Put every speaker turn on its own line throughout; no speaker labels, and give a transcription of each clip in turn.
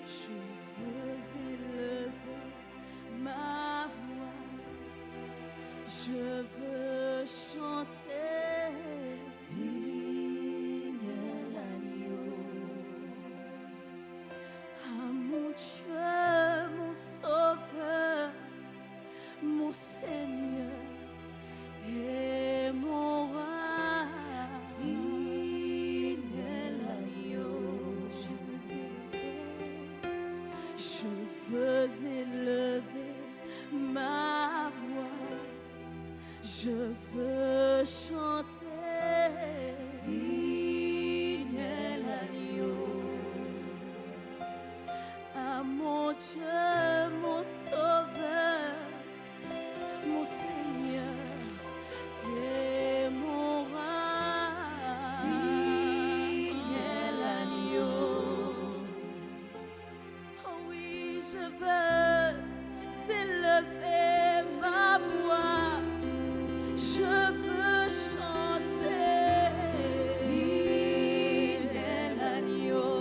Je veux élever ma voix, je veux chanter. Digne est l'agneau, ah mon Dieu, mon Sauveur, mon Seigneur et mon roi. Digne est l'agneau, je veux élever ma voix, je veux chanter. Digne est l'agneau, ah mon Dieu, mon Sauveur, mon Seigneur et mon roi. Digne est l'agneau. Oh oui, je veux s'élever ma voix, je veux chanter. Digne est l'agneau.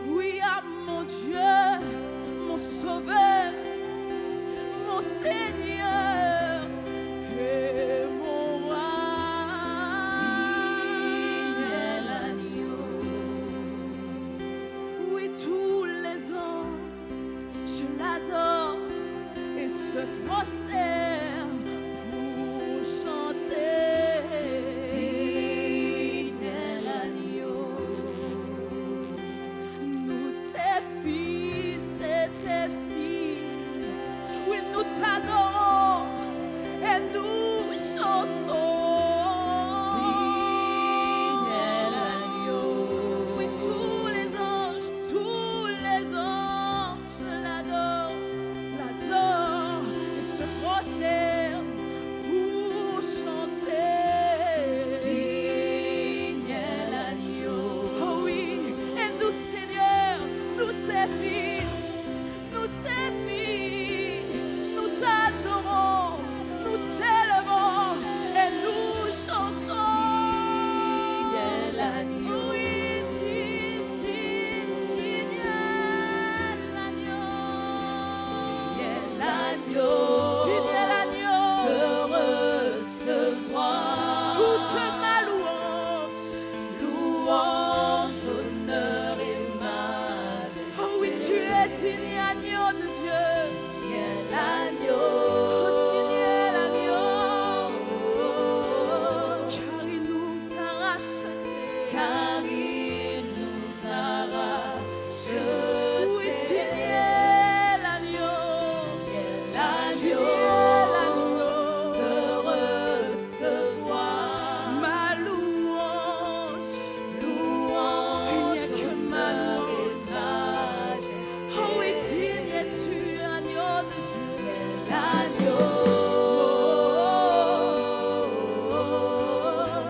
Oui, ah mon Dieu, mon Sauveur, mon Seigneur et mon roi. Digne est l'agneau. Oui, tous les anges, je l'adore et se prosternent pour chanter. Digne est l'agneau. Nous tes fils et tes filles, oui, nous t'adorons et nous chantons. Digne est l'agneau. Oui, tous les anges l'adorent et se prosternent pour chanter. Digne est l'agneau. Oh oui, et nous, Seigneur, nous tes fils, nous tes filles, nous t'adorons, nous t'élevons et nous chantons. Digne est l'agneau. Oui, digne est l'agneau. Digne est l'agneau. De recevoir toute ma louange, louange, honneur et majesté. Oh oui, tu es digne agneau de Dieu. Digne est l'agneau. Oh, digne est l'agneau. Car il nous a rachetés. Car il nous a rachetés. Oui, digne est l'agneau. Digne est l'agneau. De recevoir ma louange, louange, il n'y a que ma louange. Oh oui, digne es-tu, agneau de Dieu. L'agneau.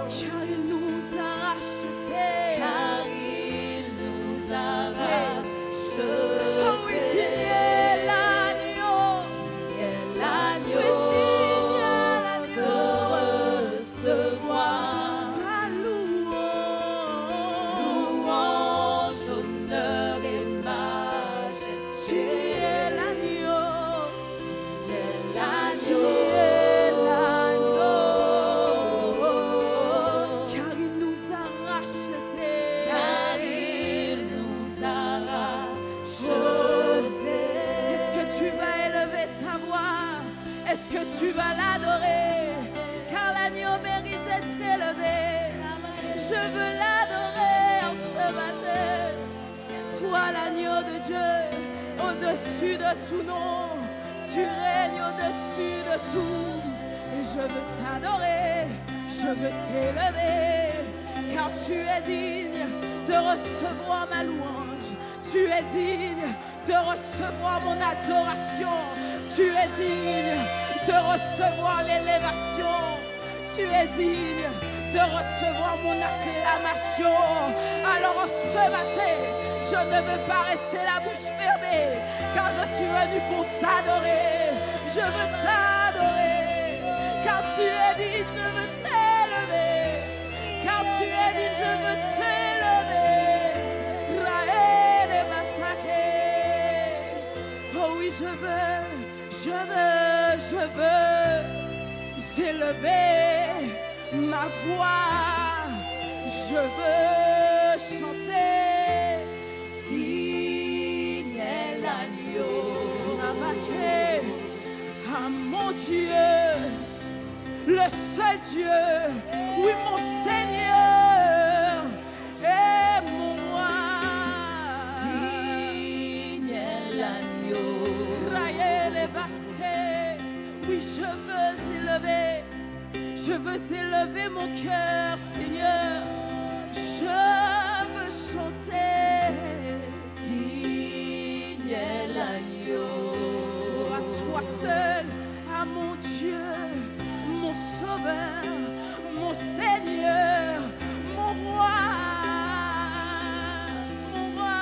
Car il nous a rachetés. Car il nous a rachetés. Oh oui, digne est l'agneau. Digne est l'agneau. Oui, digne est l'agneau. De recevoir ma louange, louange, honneur et majesté. Digne est l'agneau. Digne est l'agneau. Car il nous a rachetés. Car il nous a rachetés. Est-ce que tu vas élever ta voix? Est-ce que tu vas l'adorer? Car l'agneau mérite d'être élevé. Je veux l'adorer en ce matin. Toi, l'agneau de Dieu, au-dessus de tout nom, tu règnes au-dessus de tout. Et je veux t'adorer, je veux t'élever, car tu es digne de recevoir ma louange. Tu es digne de recevoir mon adoration. Tu es digne de recevoir l'élévation. Tu es digne de recevoir mon acclamation. Alors ce matin, je ne veux pas rester la bouche fermée, car je suis venu pour t'adorer. Je veux t'adorer, car tu es digne, je veux t'élever. Car tu es digne, je veux t'élever. Raël je veux élever ma voix. Je veux chanter. Digne est l'agneau. À mon Dieu, le seul Dieu, oui mon Seigneur est mon roi. Digne est l'agneau. Oui, je veux élever mon cœur, Seigneur. Je veux chanter. Digne est l'agneau. À toi seul, à mon Dieu, mon Sauveur, mon Seigneur, mon roi, mon roi.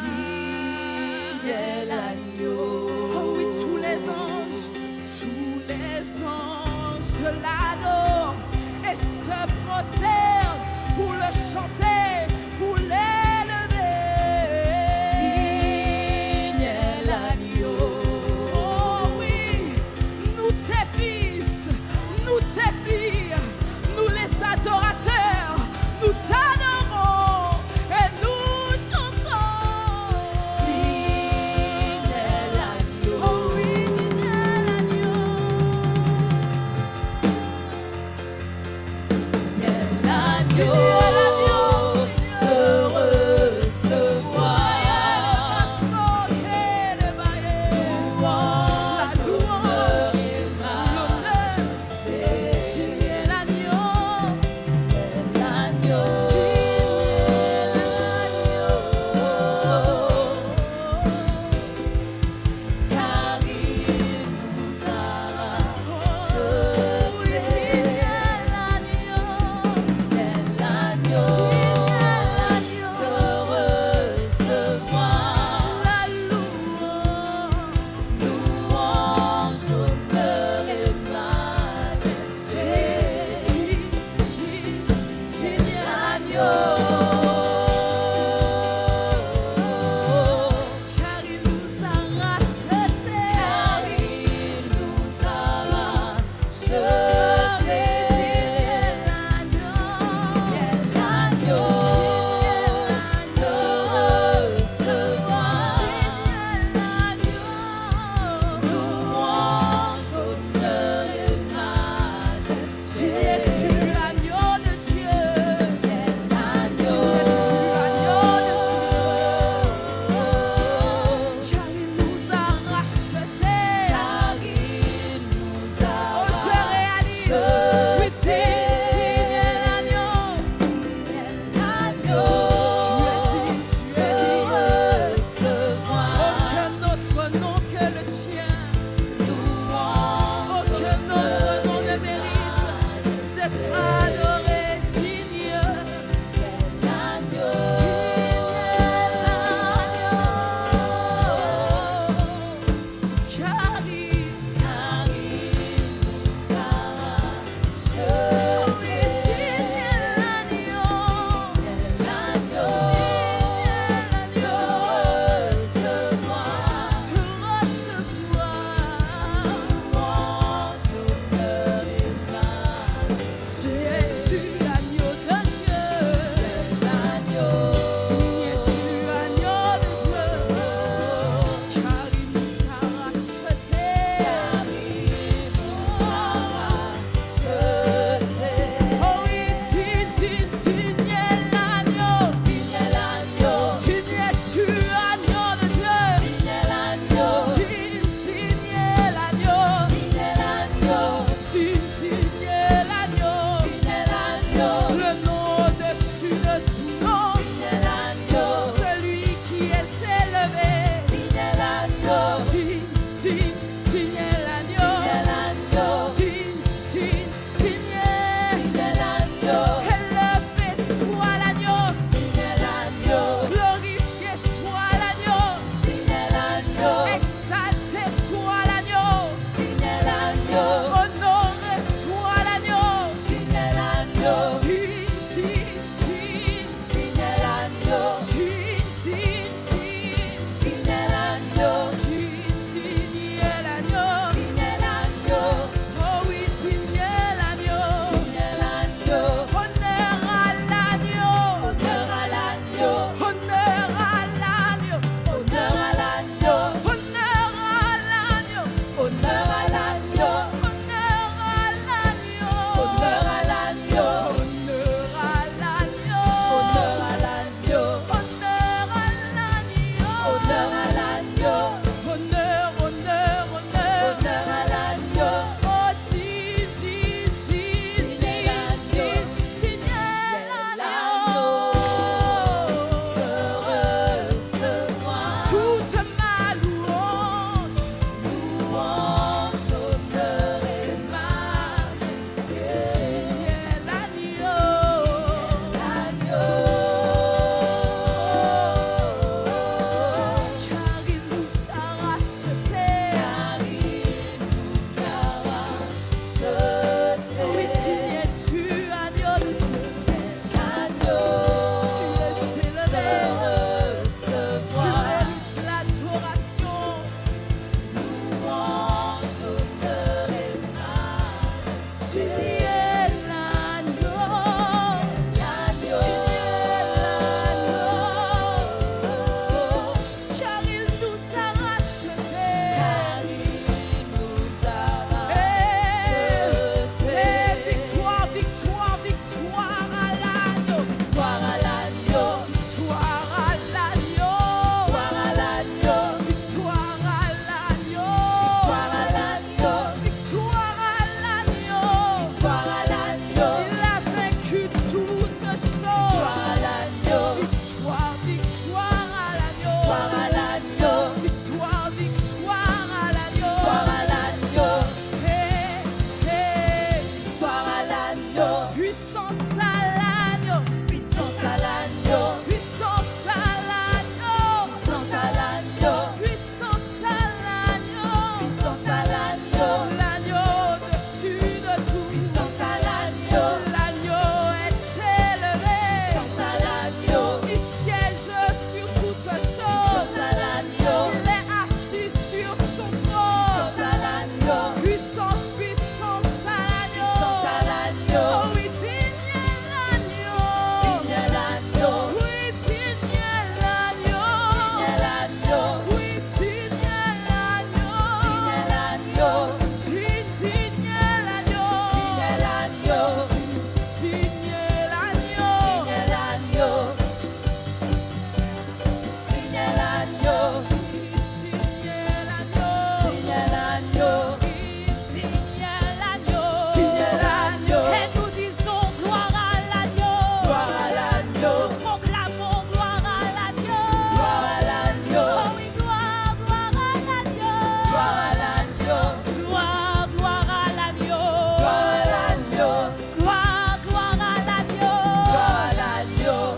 Digne est l'agneau. Oh oui, tous les anges l'adorent et se prosternent pour le chanter, pour l'élever. Digne est l'agneau. Oh oui, nous tes fils, nous tes filles, nous les adorateurs, nous t'adorons et nous chantons. Digne est l'agneau. Oh oui, digne est l'agneau. Digne est l'agneau.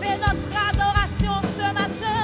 Fais notre adoration ce matin.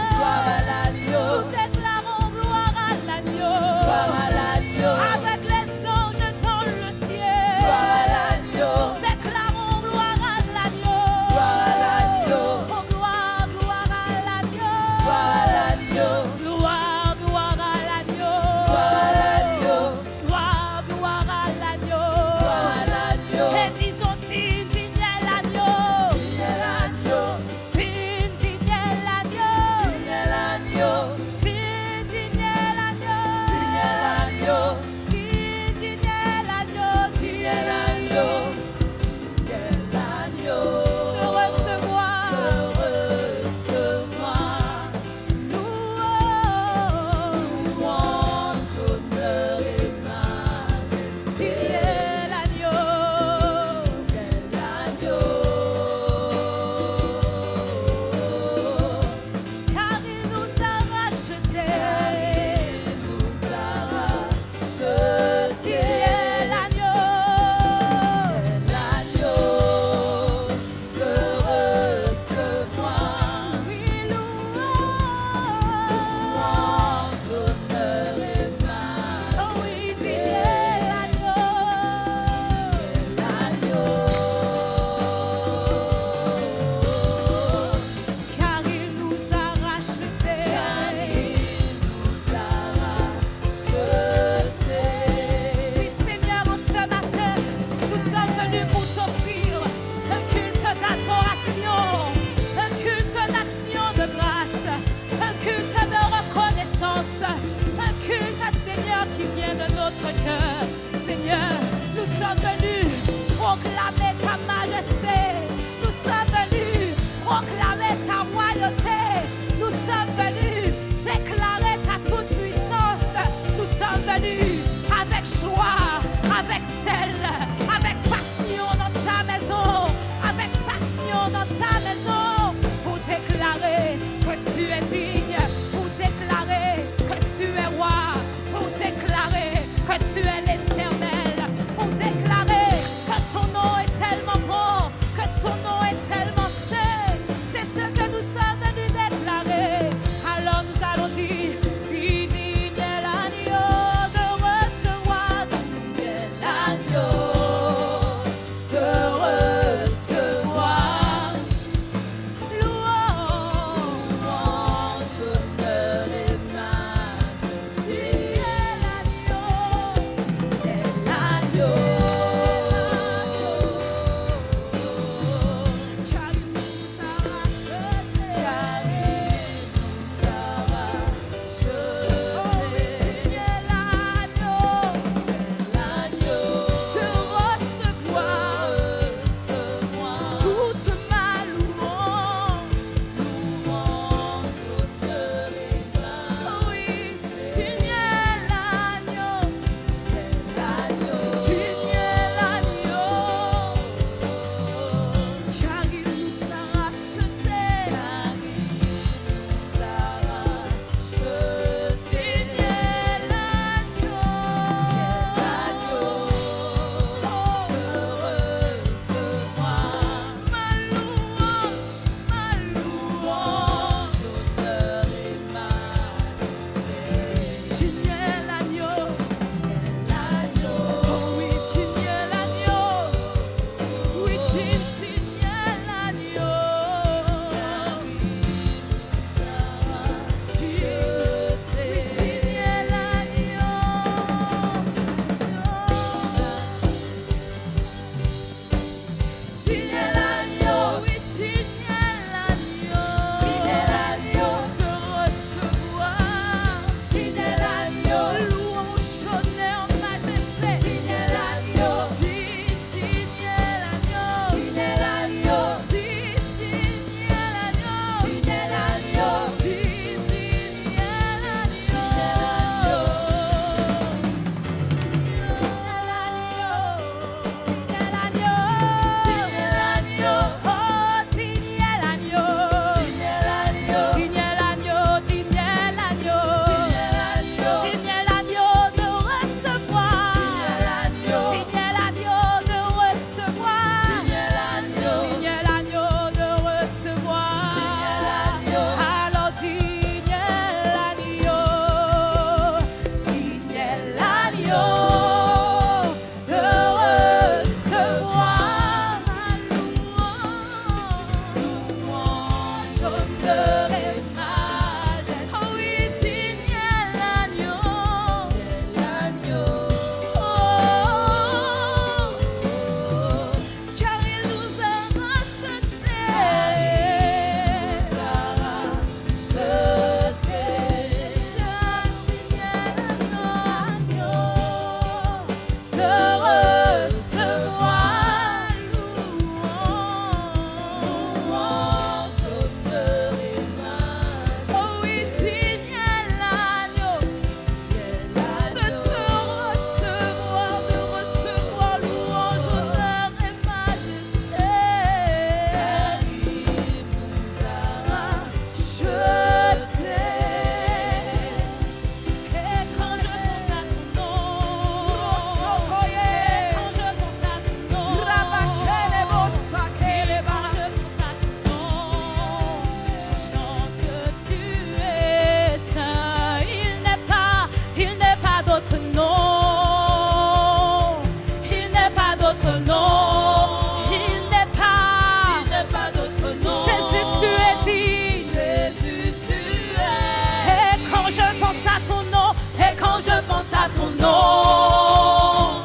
quand je pense à ton nom, et quand je pense à ton nom,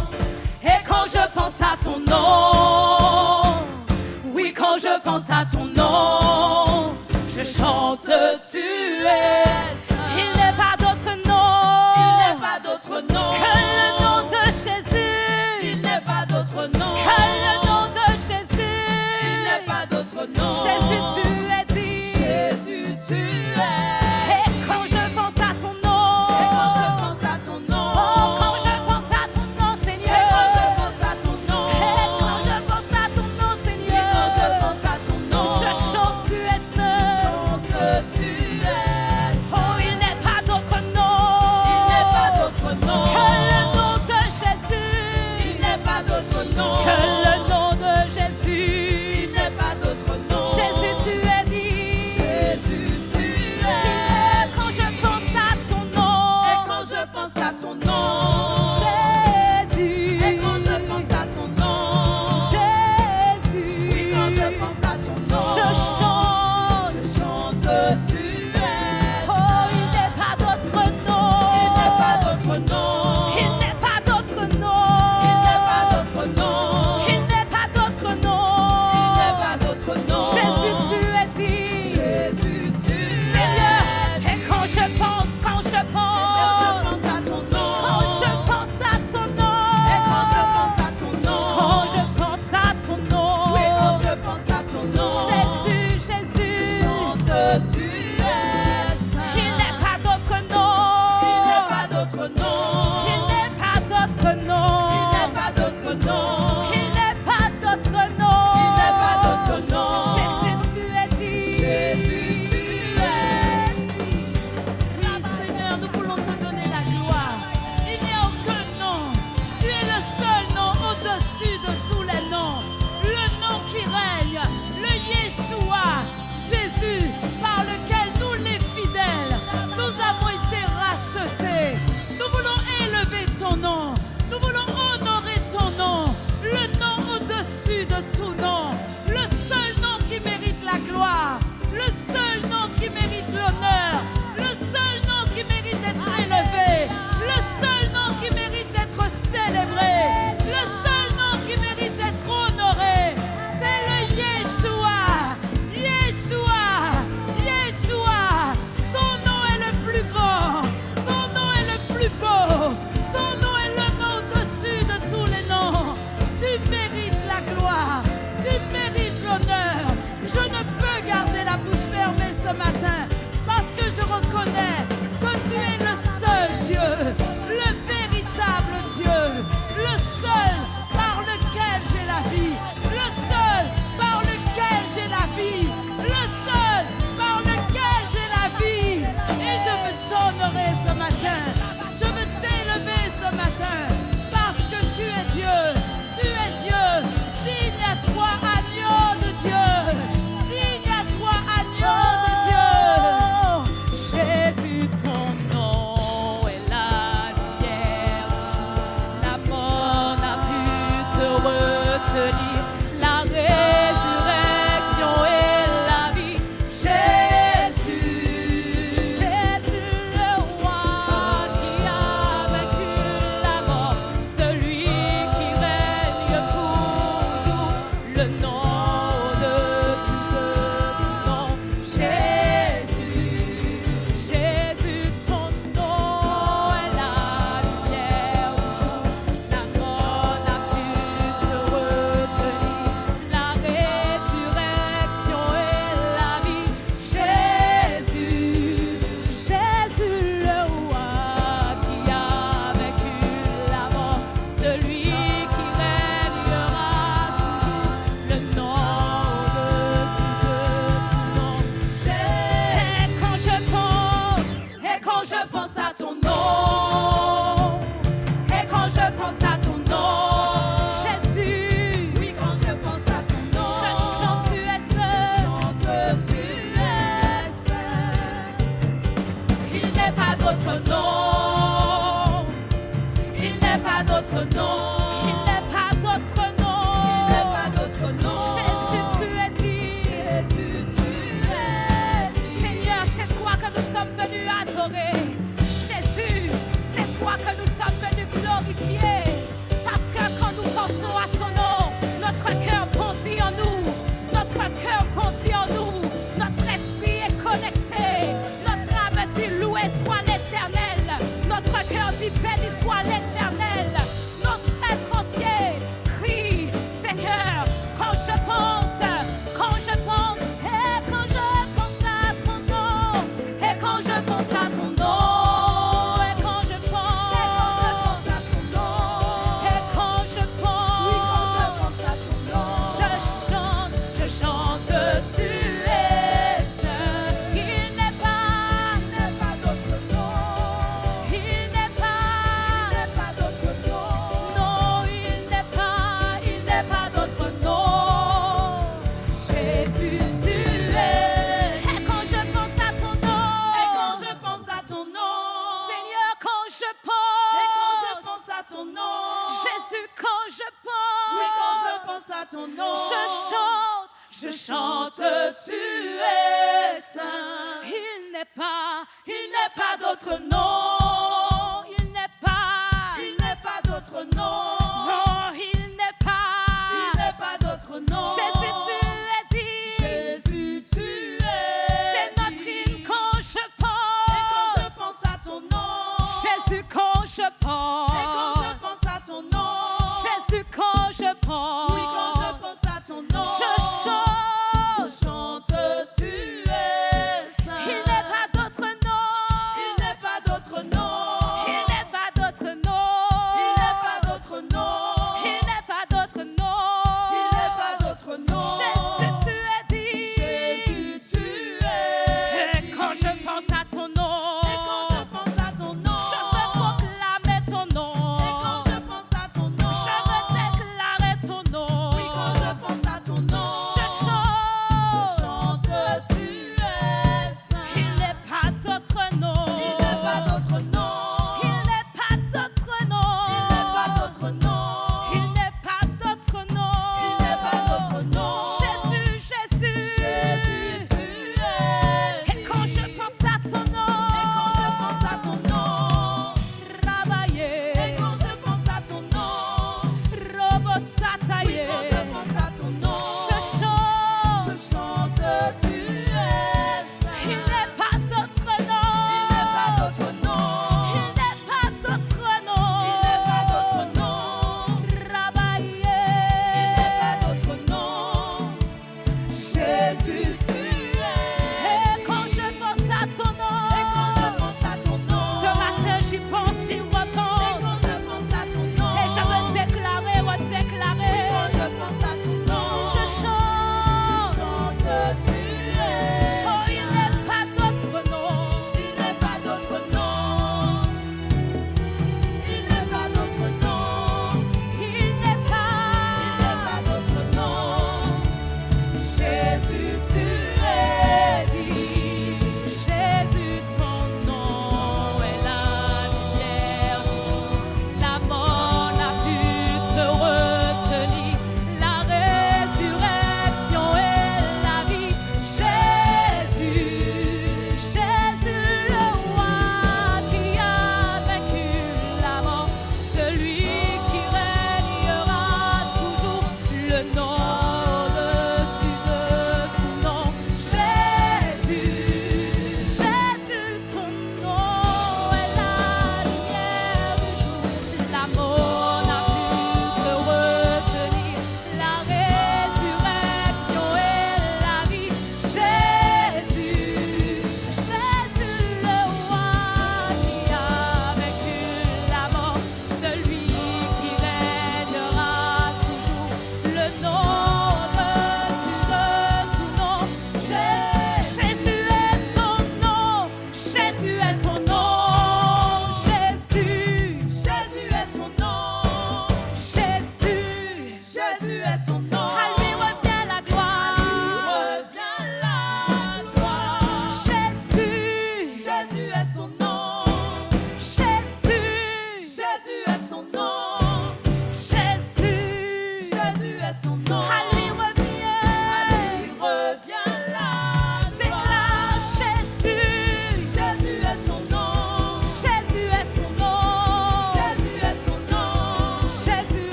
et quand je pense à ton nom, oui, quand je pense à ton nom, je chante, tu es. Il n'est pas d'autre nom, il n'est pas d'autre nom que le nom de Jésus. Il n'est pas d'autre nom que le nom de Jésus. Il n'est pas d'autre nom. Jésus, tu es dit. Jésus, tu es. Et quand je pense à ton nom, et quand je pense à ton nom, oh, quand je pense à ton nom, Seigneur. Et quand je pense à ton nom, et quand je pense à ton nom, Seigneur. Et quand je pense à ton nom, je chante, tu es seul. Je chante, tu es. Oh, il n'est pas d'autre nom. Il n'est pas d'autre nom que le nom de Jésus. Il n'est pas d'autre nom que le nom de Jésus. Il n'est pas d'autre nom. Jésus, tu es dit. Jésus, tu es. Et quand je pense à ton nom, et quand je pense à ton nom, Jésus. Et quand je pense à ton nom, Jésus. Oui, quand je pense à ton nom, je chante, tu es. Oh, il n'est pas d'autre nom. Il n'est pas d'autre nom. Il n'est pas d'autre nom. Il n'est pas d'autre nom. Il n'est pas d'autre nom. Il n'est pas d'autre nom. Jésus, tu es dit. Jésus, tu es. Seigneur, et quand je pense à ton nom, quand je pense à ton nom, et quand je pense à ton nom, quand je pense à ton nom, oui, quand je pense à ton nom, Jésus, Jésus, je chante, tu es. Il n'est pas d'autre nom. Il n'est pas d'autre nom. Il n'est pas d'autre nom. Il n'est pas d'autre nom. Il n'est pas d'autre nom. Il n'est pas d'autre nom. Jésus, tu es dit. Jésus, tu es dit. Oui, Seigneur, nous voulons te donner la gloire. Il n'y a aucun nom. Tu es le seul nom au-dessus de tous les noms. Le nom qui règne, le Yeshua, Jésus, par lequel nous les fidèles, nous avons été rachetés. Nous voulons élever ton nom. Nous voulons honorer ton nom. Le nom au-dessus de tout nom. Le seul nom qui mérite la gloire. Le seul nom qui mérite l'honneur. Le seul nom qui mérite d'être élevé. Le seul nom qui mérite d'être célébré. Le seul nom qui mérite d'être honoré. C'est le Yeshua. Yeshua. Yeshua. Ton nom est le plus grand. Ton nom est le plus beau. Ton nom est le nom au-dessus de tous les noms. Tu mérites la gloire. Tu mérites l'honneur. Je ne peux garder la bouche fermée ce matin parce que je reconnais que tu es le seul Dieu, le véritable Dieu, le seul par lequel j'ai la vie, le seul par lequel j'ai la vie, le seul par lequel j'ai la vie. Et je veux t'honorer ce matin. Je veux t'élever ce matin parce que tu es Dieu. Tu es Dieu. Digne à toi, agneau de Dieu. Digne à toi, agneau de Dieu. Jésus, ton nom est la lumière. La mort n'a pu te retenir. La résurrection et la vie. Jésus, Jésus le roi qui a vaincu la mort. Celui qui règne toujours. Le nom au-dessus de tout nom. Jésus, Jésus, ton nom est la lumière. La mort n'a pu te retenir. La résurrection et la vie. Jésus, Jésus le roi qui a vaincu la mort. Celui qui régnera toujours. Le nom au-dessus de tout nom. Et quand je pense à ton nom, et quand je pense à ton nom, Jésus, oui, quand je pense à ton nom, je chante, tu es seul. Je chante, tu es seul. Il n'est pas d'autre nom. Il n'est pas d'autre nom. Il n'est pas d'autre nom. Il n'est pas d'autre nom. Jésus, tu es dit. Jésus, tu es dit. Seigneur, c'est toi que nous sommes venus adorer.
glorifié. Parce que quand nous pensons à ton nom, notre cœur bondit en nous. Notre cœur bondit en nous. Notre esprit est connecté. Notre âme dit loué soit l'Éternel. Notre cœur dit béni soit l'Éternel. Notre être entier crie Seigneur. Quand je pense et quand je pense à ton nom, et quand je pense à ton nom, et quand je pense à ton nom, et quand je pense, oui, quand je pense à ton nom, je chante, tu es seul. Il n'est pas d'autre nom. Il n'est pas d'autre nom. Non, il n'est pas d'autre nom. Jésus, tu es. Et quand je pense à ton nom, et quand je pense à ton nom, Seigneur, quand je pense, et quand je pense à ton nom, Jésus, quand je pense, oui, quand je pense à ton nom, je chante, tu es saint. Il n'est pas d'autre nom. Il n'est pas d'autre nom. Non, il n'est pas d'autre nom. Jésus, tu es dit. Jésus, tu es. C'est notre hymne quand je pense. Et quand je pense à ton nom. Jésus, quand je pense. Et quand je pense à ton nom. Jésus, quand je pense. Oui, quand je pense à ton nom. Je chante, tu es saint. Il n'est pas d'autre nom. Il n'est pas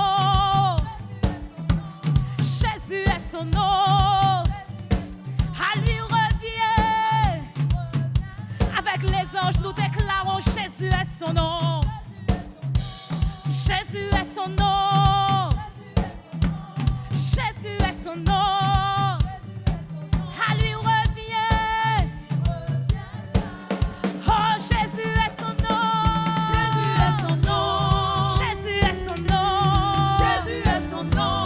nom. Jésus est son nom. À lui revient. Avec les anges, nous déclarons Jésus est son nom. Jésus est son nom. Jésus est son nom. À lui revient. Oh, Jésus est son nom.
Jésus est son nom.
Jésus est son nom.
Jésus est son nom.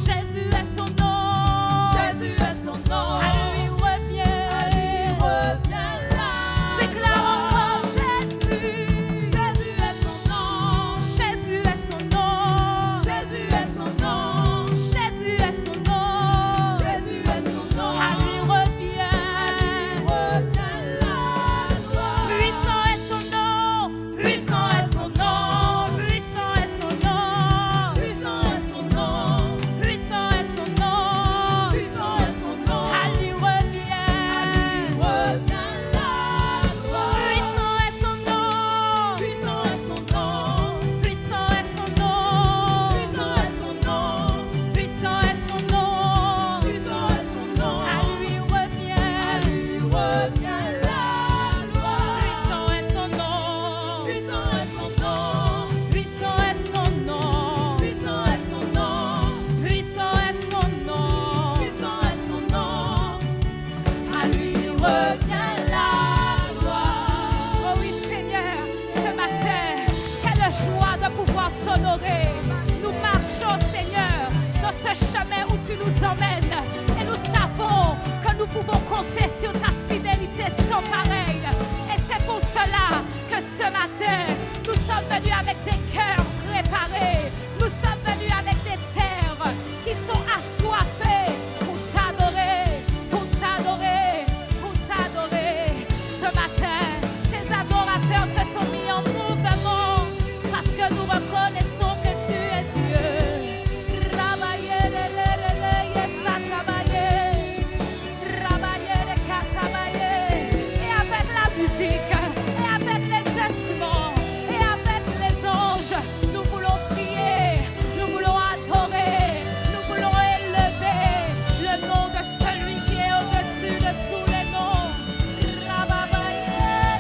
Jésus est son nom.
Jésus est son nom.
À lui revient.
Reviens là.
Déclarons Jésus.
Jésus est son nom.
Jésus est son nom.
Jésus est son nom.
Jésus est son nom.
Jésus est son nom.
À lui revient.
Reviens là, gloire.
Puissant est son nom.
Puissant est son nom.
Puissant est son nom.
Puissant est son nom.
Puissant est son nom.
Puissant est son nom.
À lui revient.
Reviens là, gloire.
Puissant est son nom.
Puissant est son nom.
Puissant est son nom.
Puissant est son nom.
Puissant est son nom.
Puissant est son nom.
À lui revient.
Reviens là, gloire.
Puissant est son nom.
Puissant est son nom.
Puissant est son nom.
Puissant est son nom.
Puissant est son nom.
Puissant est son nom. À lui revient la gloire.
Oh oui, Seigneur, ce matin, quelle joie de pouvoir t'honorer. Nous marchons, Seigneur, dans ce chemin où tu nous emmènes. Et nous savons que nous pouvons compter sur ta fidélité sans pareil. Et c'est pour cela que ce matin, nous sommes venus avec des cœurs préparés. Nous sommes venus avec des terres qui sont assoiffées pour t'adorer, pour t'adorer, pour t'adorer. Ce matin, tes adorateurs se sont mis en mouvement parce que nous reconnaissons que tu es Dieu. Rabaye, le, yes, satabaye. Rabaye, le, katabaye. Et avec la musique, et avec les instruments, et avec les anges, nous voulons prier, nous voulons adorer, nous voulons élever le nom de celui qui est au-dessus de tous les noms. Rababaye,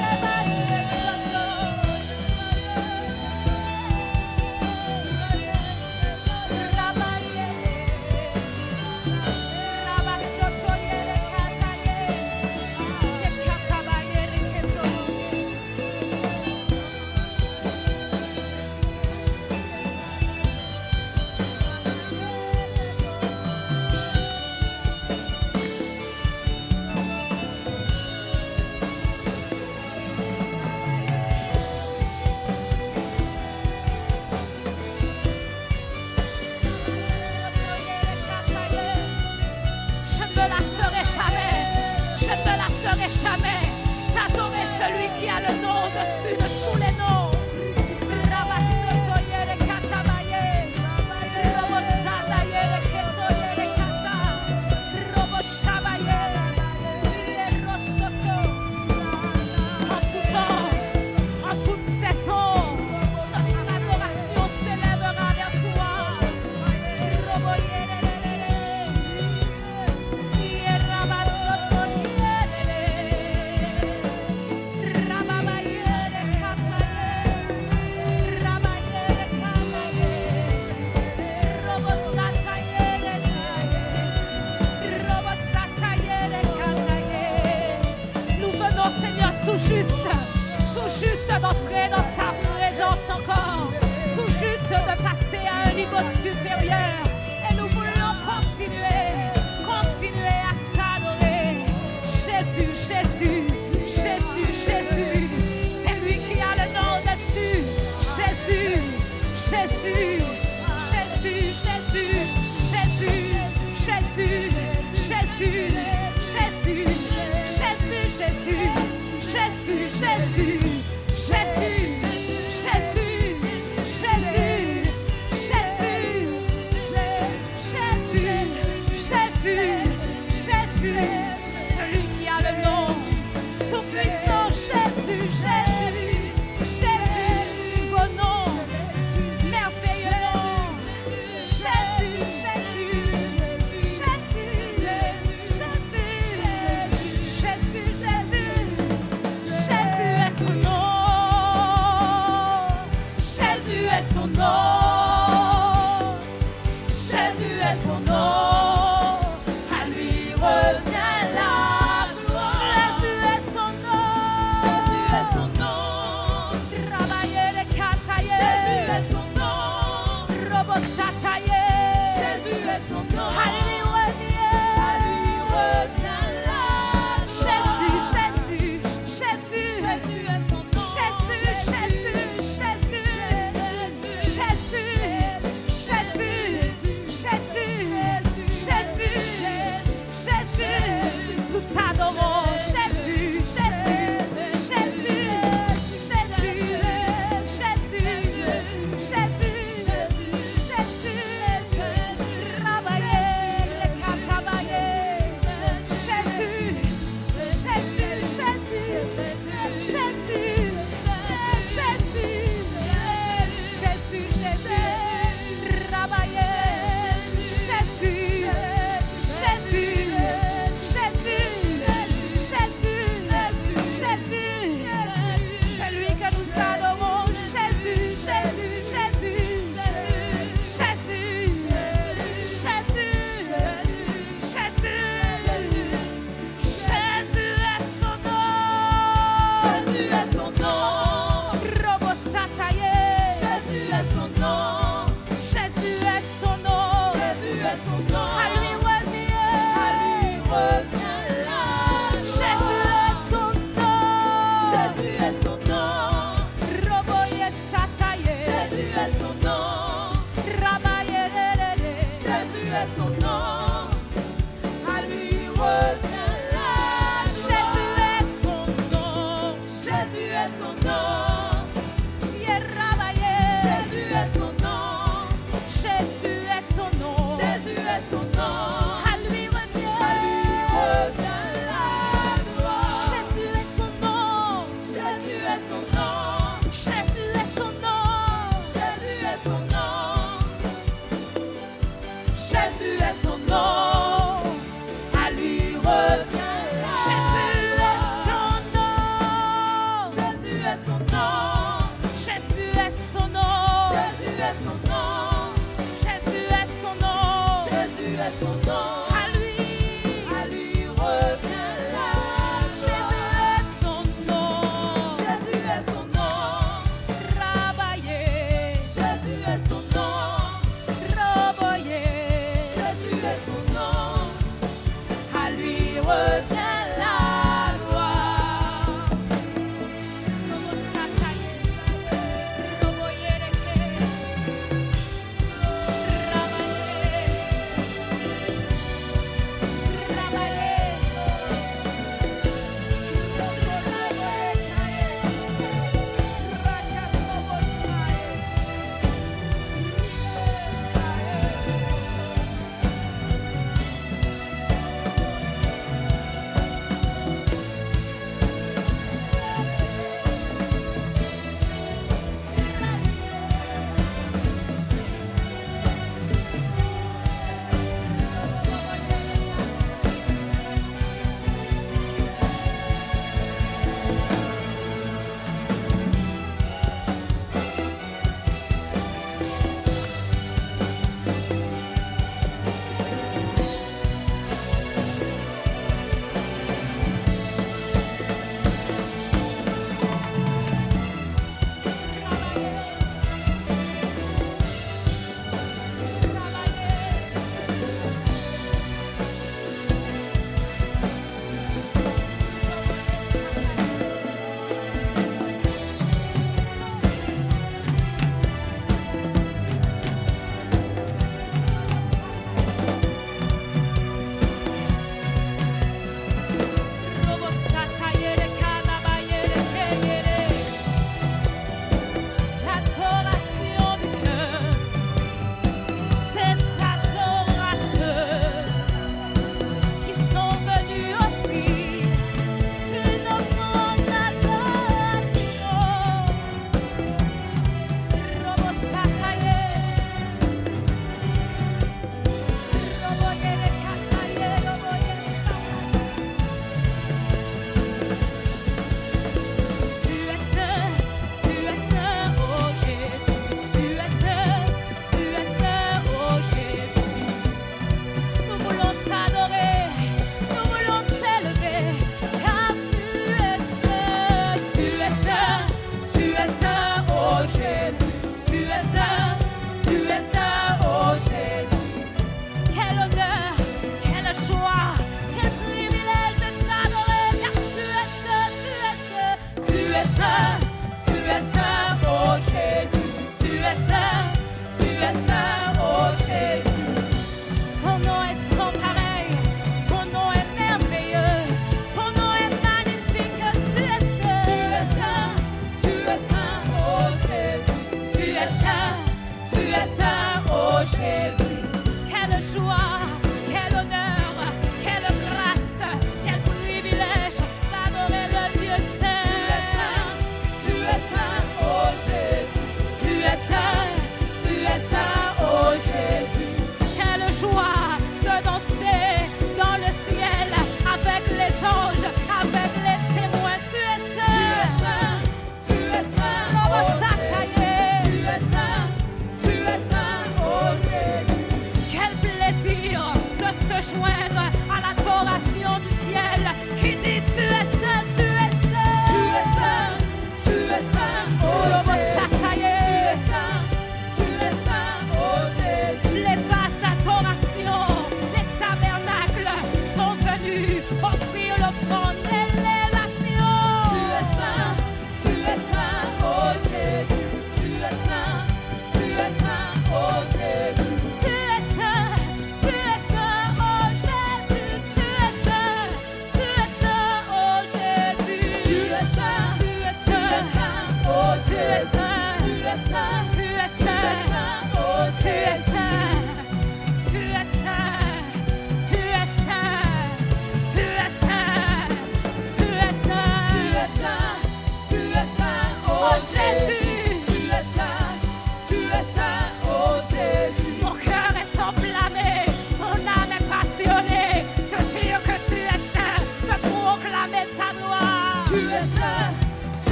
rabaye, rabaye, rabasotoye, kataye, katabaye, kesoye. Je ne me lasserai jamais, je ne me lasserai jamais d'adorer celui qui a le nom au-dessus de tous les noms. Rabasotoye, le katabaye, robosadaye, le ketoye, le kata, roboshabaye, rosoto. En tout temps, en toute saison, notre adoration s'élèvera vers toi. Nous venons, Seigneur, tout juste d'entrer dans ta présence encore, tout juste de passer à un niveau supérieur. Et nous voulons continuer à t'adorer. Jésus, Jésus, Jésus, Jésus, c'est lui qui a le nom dessus. Jésus, Jésus, Jésus, Jésus, Jésus, Jésus, Jésus, Jésus, Jésus, Jésus, Jésus, Jésus, Jésus, Jésus, Jésus, Robo Sataye.
Jésus est son nom.
À lui revient.
À lui revient la
Jésus,
gloire.
Jésus, Jésus.
Jésus est son nom.
Jésus, Jésus, Jésus. Jésus, Jésus, Jésus, Jésus. Nous t'adorons. Jésus, Jésus, Jésus, Jésus,
son nom, à lui revient la gloire. Jésus est son nom, Jésus est son nom,
Jésus est son nom.
Jésus est son nom,
À lui revient.
à lui revient la gloire.
Jésus est son nom.
Jésus est son nom,
Jésus est son nom.
Jésus est son nom, Jésus est son nom, à lui revient la gloire.
Jésus est son nom.
Jésus est son nom,
Jésus est son nom.
Jésus est son nom,
Jésus est son nom.
Jésus est son nom,
À lui.
à lui revient la gloire.
Jésus est son nom.
Jésus est son nom,
Travailler.
Jésus est son nom,
Roboyer.
Jésus est son nom, à lui revient la gloire.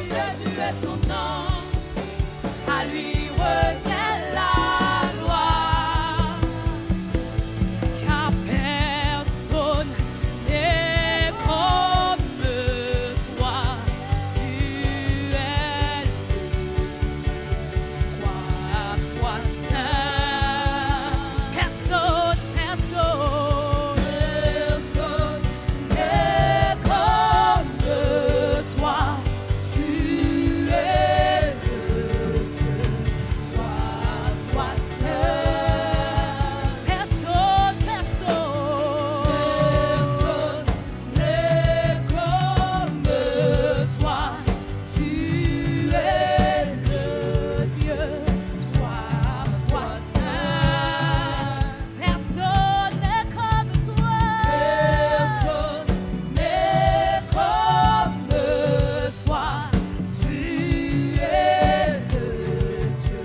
Jésus
à lui revient la gloire. Car personne n'est comme toi, tu es trois fois saint. Personne n'est comme toi, tu es le Dieu, trois fois saint. Personne n'est comme toi, tu es le Dieu, trois fois saint. Personne n'est comme toi. Personne n'est comme toi, tu es le Dieu,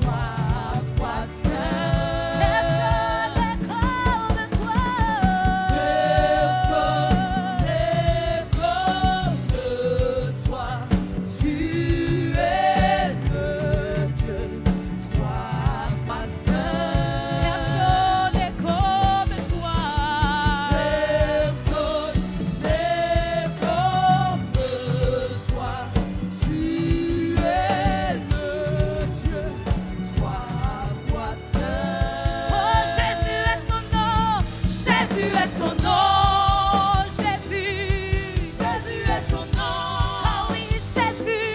trois fois saint. Personne n'est comme toi. Personne n'est comme toi, tu es le Dieu, trois fois saint. Personne n'est comme toi. Personne n'est comme toi, tu es le Dieu, trois fois saint. Oh, Jésus est son nom, Jésus est son nom, Jésus. Jésus est son nom. Oh oui, Jésus.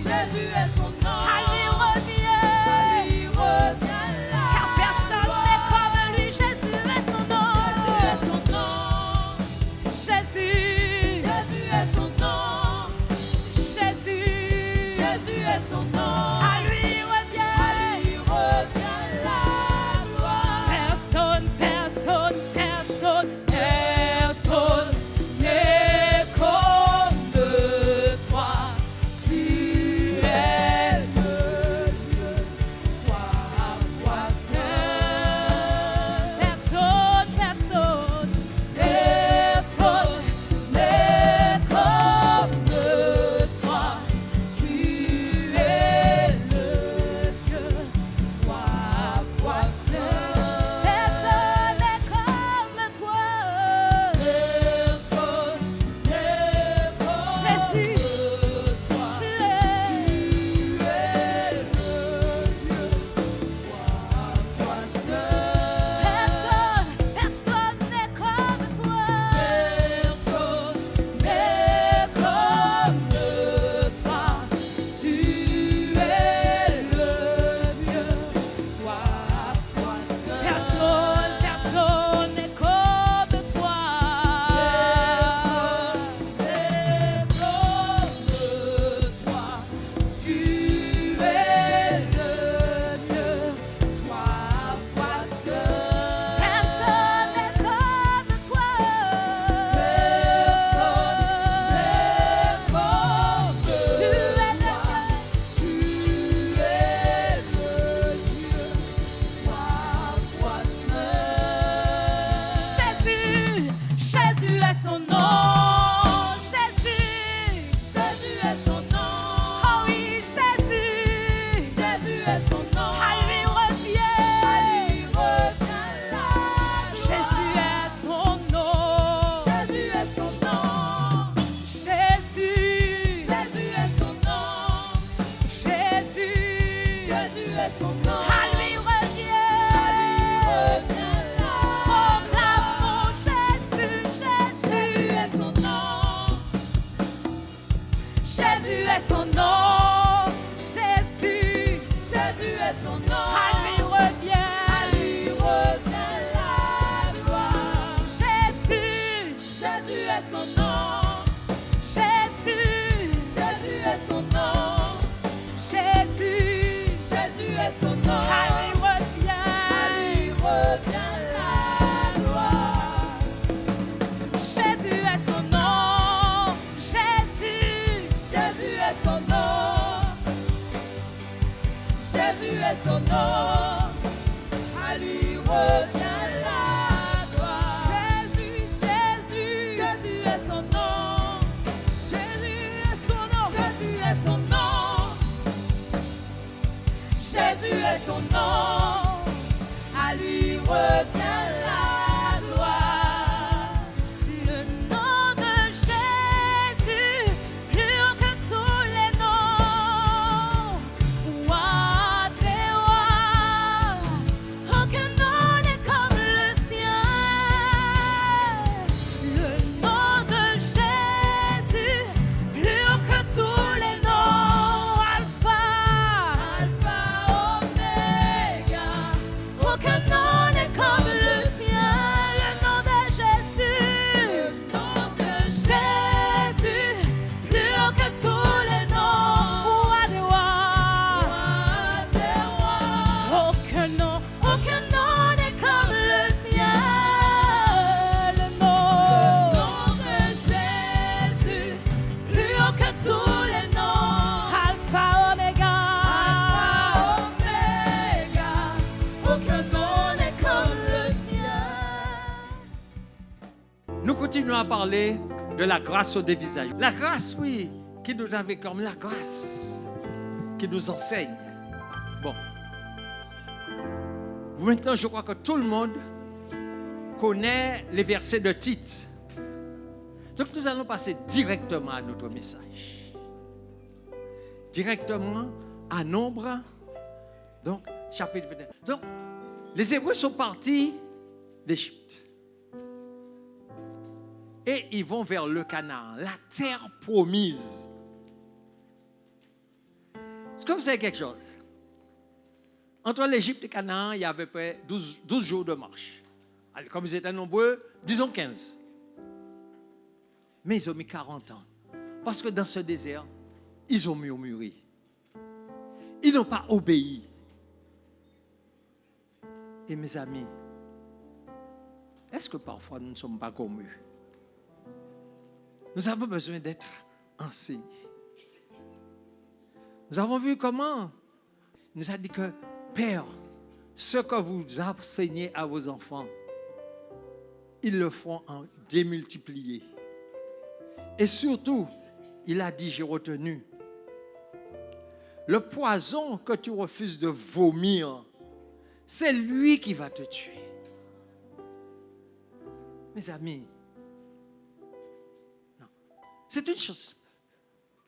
Jésus est son nom. À lui revient la car personne n'est comme lui. Jésus est son nom. Jésus est son nom. Jésus. Jésus est son nom. Jésus. Jésus est son nom. À lui revient la gloire. Personne n'est comme toi. Tu es le Dieu, trois fois saint. Personne n'est comme toi. Tu es le Dieu, trois fois saint. Personne n'est comme toi. Personne n'est comme Jésus. Toi. Tu es le Dieu, trois fois saint. Personne n'est comme toi. Personne n'est comme toi. Tu es le Dieu, trois fois saint. Personne n'est comme toi. Personne n'est comme toi. Tu es le Dieu, trois fois saint. Personne n'est comme toi. Personne n'est comme tu es le Dieu, trois fois saint. Jésus est son nom. Jésus est son nom. Oh oui, Jésus est son nom. À lui revient la gloire. Jésus est son nom. Jésus est son nom. Jésus est son nom. Jésus est son nom. À lui revient la proclamons Jésus est son nom. Jésus est son nom. Jésus est son nom. À lui revient la gloire. Jésus est son nom. Jésus est son nom. Jésus est son nom. À lui revient la gloire. Jésus est son nom. Jésus est son nom. Jésus est son nom. À lui revient la gloire. Jésus est son nom. Jésus est son nom. Jésus est son nom, à lui revient la gloire. Le nom de Jésus, plus haut que tous les noms. Roi des rois, aucun nom n'est comme le sien. Le nom de Jésus, plus haut que tous les noms. Alpha, Oméga, aucun nom n'est comme le sien. Le nom de Jésus, Jésus, plus haut que tous les noms. Roi des rois, aucun nom n'est comme le sien. Le nom de Jésus, plus haut que tous les noms. Alpha, Oméga, aucun nom n'est comme le sien.
Nous continuons à parler de la grâce au dévisage. La grâce, oui, qui nous avait comme la grâce, qui nous enseigne. Bon. Maintenant, je crois que tout le monde connaît les versets de Tite. Donc, nous allons passer directement à notre message. Directement à Nombre, donc, chapitre 21. Donc, les Hébreux sont partis d'Égypte. Et ils vont vers le Canaan, la terre promise. Est-ce que vous savez quelque chose? Entre l'Égypte et Canaan, il y avait près 12 jours de marche. Allez, comme ils étaient nombreux, disons 15. Mais ils ont mis 40 ans. Parce que dans ce désert, ils ont murmuré. Ils n'ont pas obéi. Et mes amis, est-ce que parfois nous ne sommes pas comme eux? Nous avons besoin d'être enseignés. Nous avons vu comment il nous a dit que, Père, ce que vous enseignez à vos enfants, ils le feront en démultiplié. Et surtout, il a dit, j'ai retenu, le poison que tu refuses de vomir, c'est lui qui va te tuer. Mes amis, non. C'est une chose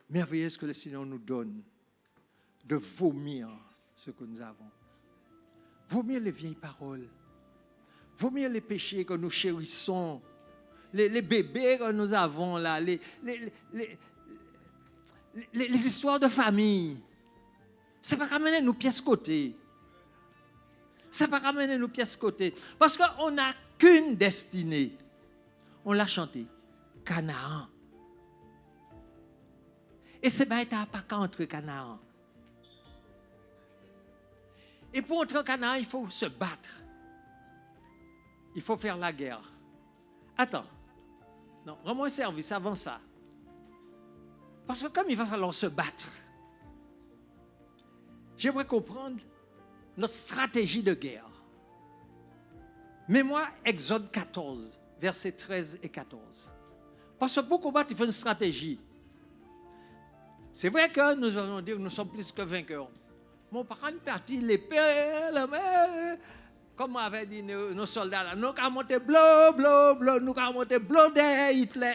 merveilleuse que le Seigneur nous donne, de vomir ce que nous avons. Vomir les vieilles paroles. Vomir les péchés que nous chérissons. Les bébés que nous avons là. Les histoires de famille. C'est pas ramener nos pièces côté. C'est pas ramener nos pièces côté. Parce qu'on n'a qu'une destinée. On l'a chanté. Canaan. Et c'est pas qu'à entrer Canaan. Et pour entrer en Canaan, il faut se battre. Il faut faire la guerre. Attends. Non, rends-moi un service avant ça. Parce que comme il va falloir se battre, j'aimerais comprendre notre stratégie de guerre. Mets-moi Exode 14, versets 13 et 14. Parce que pour combattre, il faut une stratégie. C'est vrai que nous allons dire que nous sommes plus que vainqueurs. Mon parent est parti, l'épée, la main, comme avait dit nos soldats là, nous avons monté bleu, nous avons monté bleu de Hitler.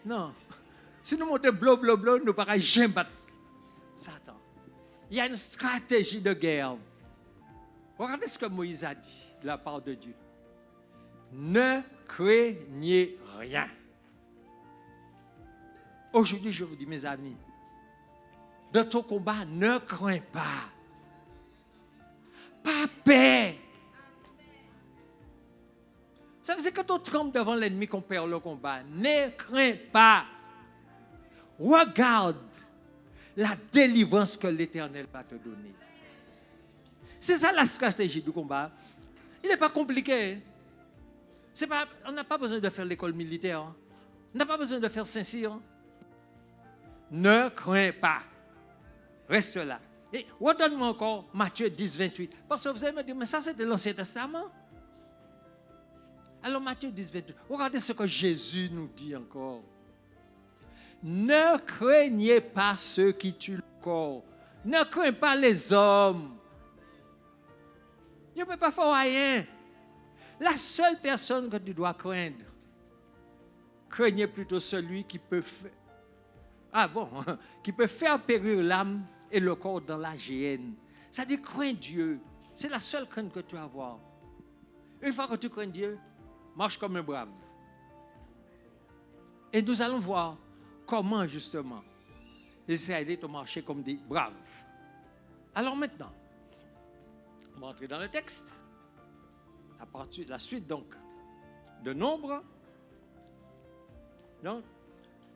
Non. Si nous montons bleu, nous ne pourrons jamais battre Satan. Il y a une stratégie de guerre. Regardez ce que Moïse a dit de la part de Dieu. Ne craignez rien. Aujourd'hui, je vous dis, mes amis, dans ton combat, ne crains pas. Pas peur. Ça veut dire que quand on tremble devant l'ennemi qu'on perd le combat, ne crains pas. Regarde la délivrance que l'Éternel va te donner. C'est ça la stratégie du combat. Il n'est pas compliqué. On n'a pas besoin de faire l'école militaire. On n'a pas besoin de faire Saint-Cyr. Ne crains pas. Reste là. Et redonne-moi encore Matthieu 10, 28. Parce que vous allez me dire, mais ça c'est de l'Ancien Testament. Alors Matthieu 10, 28. Regardez ce que Jésus nous dit encore. Ne craignez pas ceux qui tuent le corps, Ne crains pas les hommes. Je ne peux pas faire rien. La seule personne que tu dois craindre, craignez plutôt celui qui peut faire, qui peut faire périr l'âme et le corps dans la géhenne. C'est-à-dire, crains Dieu. C'est la seule crainte que tu vas avoir. Une fois que tu crains Dieu, marche comme un brave. Et nous allons voir comment, justement, les Israélites ont marché comme des braves. Alors maintenant, on va entrer dans le texte. La suite, donc, de Nombre. Donc,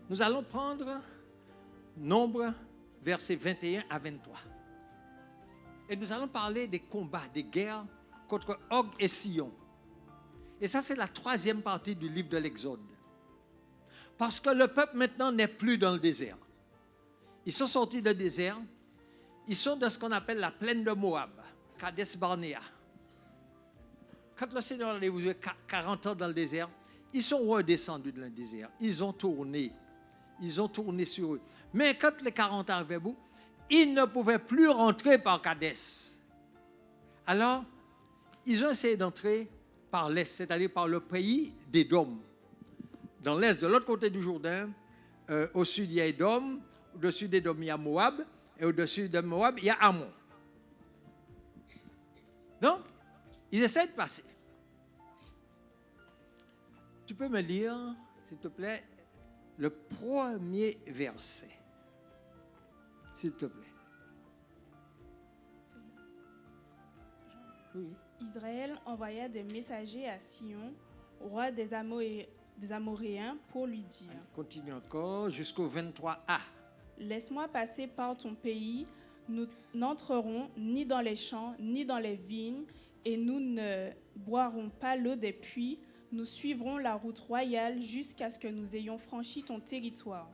nous allons prendre Nombre, versets 21 à 23. Et nous allons parler des combats, des guerres contre Og et Sion. Et ça, c'est la 3e partie du livre de l'Exode. Parce que le peuple maintenant n'est plus dans le désert. Ils sont sortis du désert. Ils sont dans ce qu'on appelle la plaine de Moab, Kadesh Barnea. Quand le Seigneur allait vous 40 ans dans le désert, ils sont redescendus dans le désert. Ils ont tourné. Ils ont tourné sur eux. Mais quand les 40 ans arrivaient au bout, ils ne pouvaient plus rentrer par Kadesh. Alors, ils ont essayé d'entrer par l'est, c'est-à-dire par le pays d'Édom. Dans l'est, de l'autre côté du Jourdain, au sud, il y a Édom, au-dessus d'Édom, il y a Moab, et au-dessus de Moab, il y a Ammon. Donc, ils essaient de passer. Tu peux me lire, s'il te plaît, le premier verset. S'il te plaît. Oui.
Israël envoya des messagers à Sion, roi des Amoréens, pour lui dire:
Continue encore jusqu'au 23a.
Laisse-moi passer par ton pays, nous n'entrerons ni dans les champs, ni dans les vignes, et nous ne boirons pas l'eau des puits, nous suivrons la route royale jusqu'à ce que nous ayons franchi ton territoire.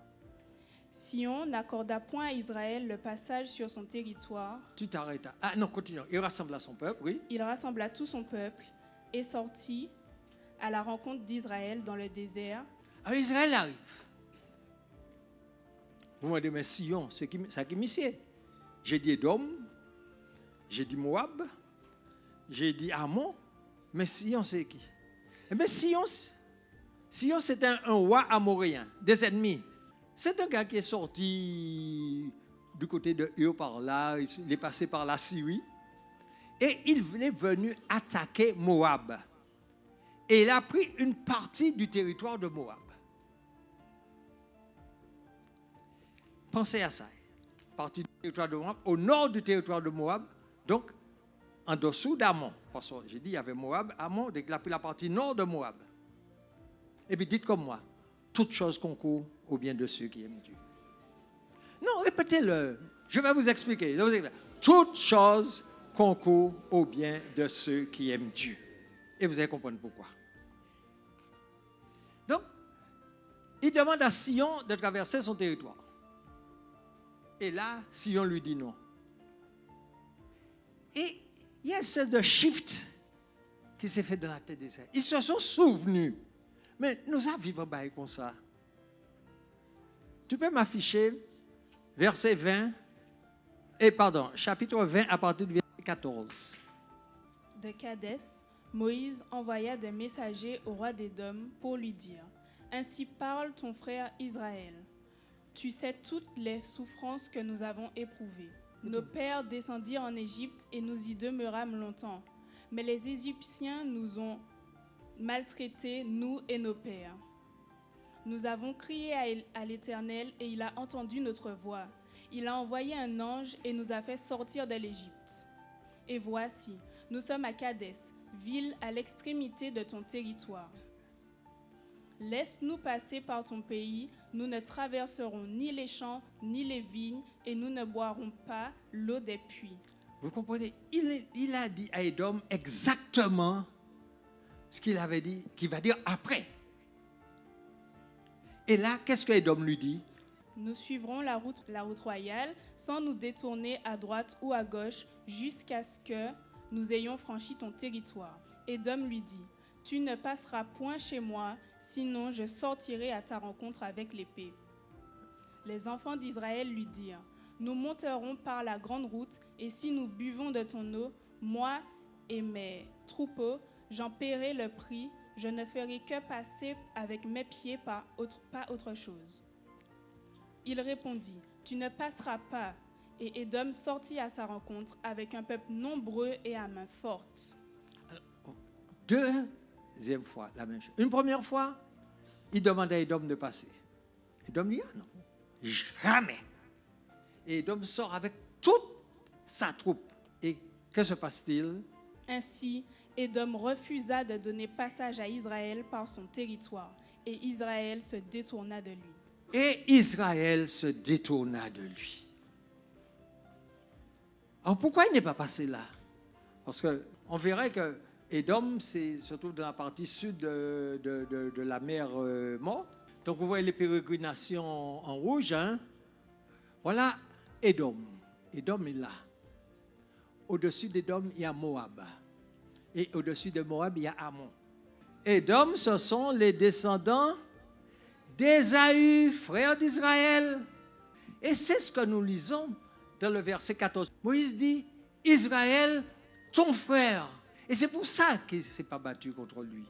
Sion n'accorda point à Israël le passage sur son territoire.
Tu t'arrêtes. Ah non, continue. Il rassembla son peuple, oui.
Il rassembla tout son peuple et sortit à la rencontre d'Israël dans le désert.
Alors Israël arrive. Vous me dites, mais Sion, c'est qui m'y. J'ai dit Édom, j'ai dit Moab, j'ai dit Ammon, mais Sion, c'est qui? Eh bien, Sion, c'est un roi amoréen, des ennemis. C'est un gars qui est sorti du côté de Ur par là, il est passé par la Syrie, et il est venu attaquer Moab. Et il a pris une partie du territoire de Moab. Pensez à ça. Partie du territoire de Moab, au nord du territoire de Moab, donc en dessous d'Ammon. Parce que j'ai dit, il y avait Moab, Ammon, donc il a pris la partie nord de Moab. Et puis dites comme moi, toute chose concourt au bien de ceux qui aiment Dieu. Non, répétez-le. Je vais vous expliquer. Toute chose concourt au bien de ceux qui aiment Dieu. Et vous allez comprendre pourquoi. Donc, il demande à Sion de traverser son territoire. Et là, Sion lui dit non. Et il y a une espèce de shift qui s'est fait dans la tête des Israéliens. Ils se sont souvenus. Mais nous avons vécu comme ça. Tu peux m'afficher verset 20, chapitre 20 à partir du verset 14.
De Kadès, Moïse envoya des messagers au roi d'Édom pour lui dire: Ainsi parle ton frère Israël. Tu sais toutes les souffrances que nous avons éprouvées. Nos pères descendirent en Égypte et nous y demeurâmes longtemps. Mais les Égyptiens nous ont maltraités, nous et nos pères. Nous avons crié à l'Éternel et il a entendu notre voix. Il a envoyé un ange et nous a fait sortir de l'Égypte. Et voici, nous sommes à Kadès, ville à l'extrémité de ton territoire. Laisse-nous passer par ton pays, nous ne traverserons ni les champs, ni les vignes, et nous ne boirons pas l'eau des puits.
Vous comprenez? Il a dit à Édom exactement ce qu'il avait dit, qu'il va dire après. Et là, qu'est-ce que Édom lui dit?
Nous suivrons la route royale, sans nous détourner à droite ou à gauche, jusqu'à ce que nous ayons franchi ton territoire. Édom lui dit: Tu ne passeras point chez moi, sinon je sortirai à ta rencontre avec l'épée. Les enfants d'Israël lui dirent: nous monterons par la grande route, et si nous buvons de ton eau, moi et mes troupeaux, j'en paierai le prix, je ne ferai que passer avec mes pieds, pas autre chose. Il répondit, tu ne passeras pas. Et Édom sortit à sa rencontre avec un peuple nombreux et à main forte.
Deuxième fois, la même chose. Une première fois, il demandait à Édom de passer. Édom dit, ah non, jamais. Et Édom sort avec toute sa troupe. Et que se passe-t-il?
Ainsi, Édom refusa de donner passage à Israël par son territoire, et Israël se détourna de lui.
Et Israël se détourna de lui. Alors pourquoi il n'est pas passé là? Parce qu'on verrait que Édom, c'est surtout dans la partie sud de la mer Morte. Donc vous voyez les pérégrinations en rouge. Hein? Voilà Édom. Édom est là. Au-dessus d'Édom, il y a Moab. Et au-dessus de Moab, il y a Ammon. Édom, ce sont les descendants d'Ésaü, frère d'Israël. Et c'est ce que nous lisons dans le verset 14. Moïse dit, Israël, ton frère. Et c'est pour ça qu'il ne s'est pas battu contre lui.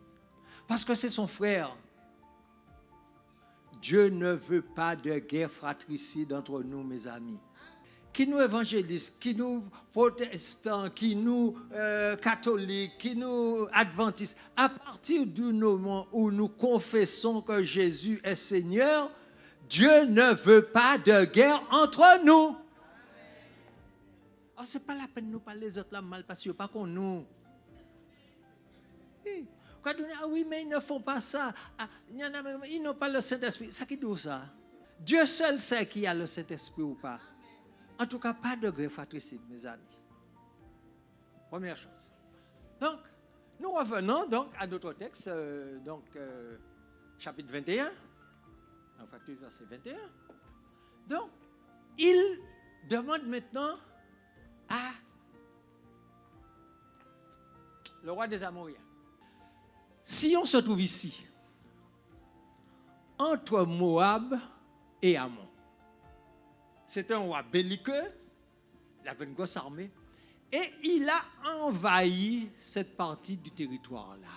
Parce que c'est son frère. Dieu ne veut pas de guerre fratricide entre nous, mes amis. Qui nous évangélistes, qui nous protestants, qui nous catholiques, qui nous adventistes, à partir du moment où nous confessons que Jésus est Seigneur, Dieu ne veut pas de guerre entre nous. Alors, ce n'est pas la peine de nous parler les autres là mal parce qu'ils ne pas qu'on nous. Quand on dit, ah oui, mais ils ne font pas ça. Ah, ils n'ont pas le Saint-Esprit. Ça qui dit ça? Dieu seul sait qui a le Saint-Esprit ou pas. En tout cas, pas de guerre fratricide, mes amis. Première chose. Donc, nous revenons donc à notre texte, chapitre 21. En fait, c'est 21. Donc, il demande maintenant à le roi des Amoriens. Si on se trouve ici, entre Moab et Ammon, c'est un roi belliqueux, il avait une grosse armée, et il a envahi cette partie du territoire-là.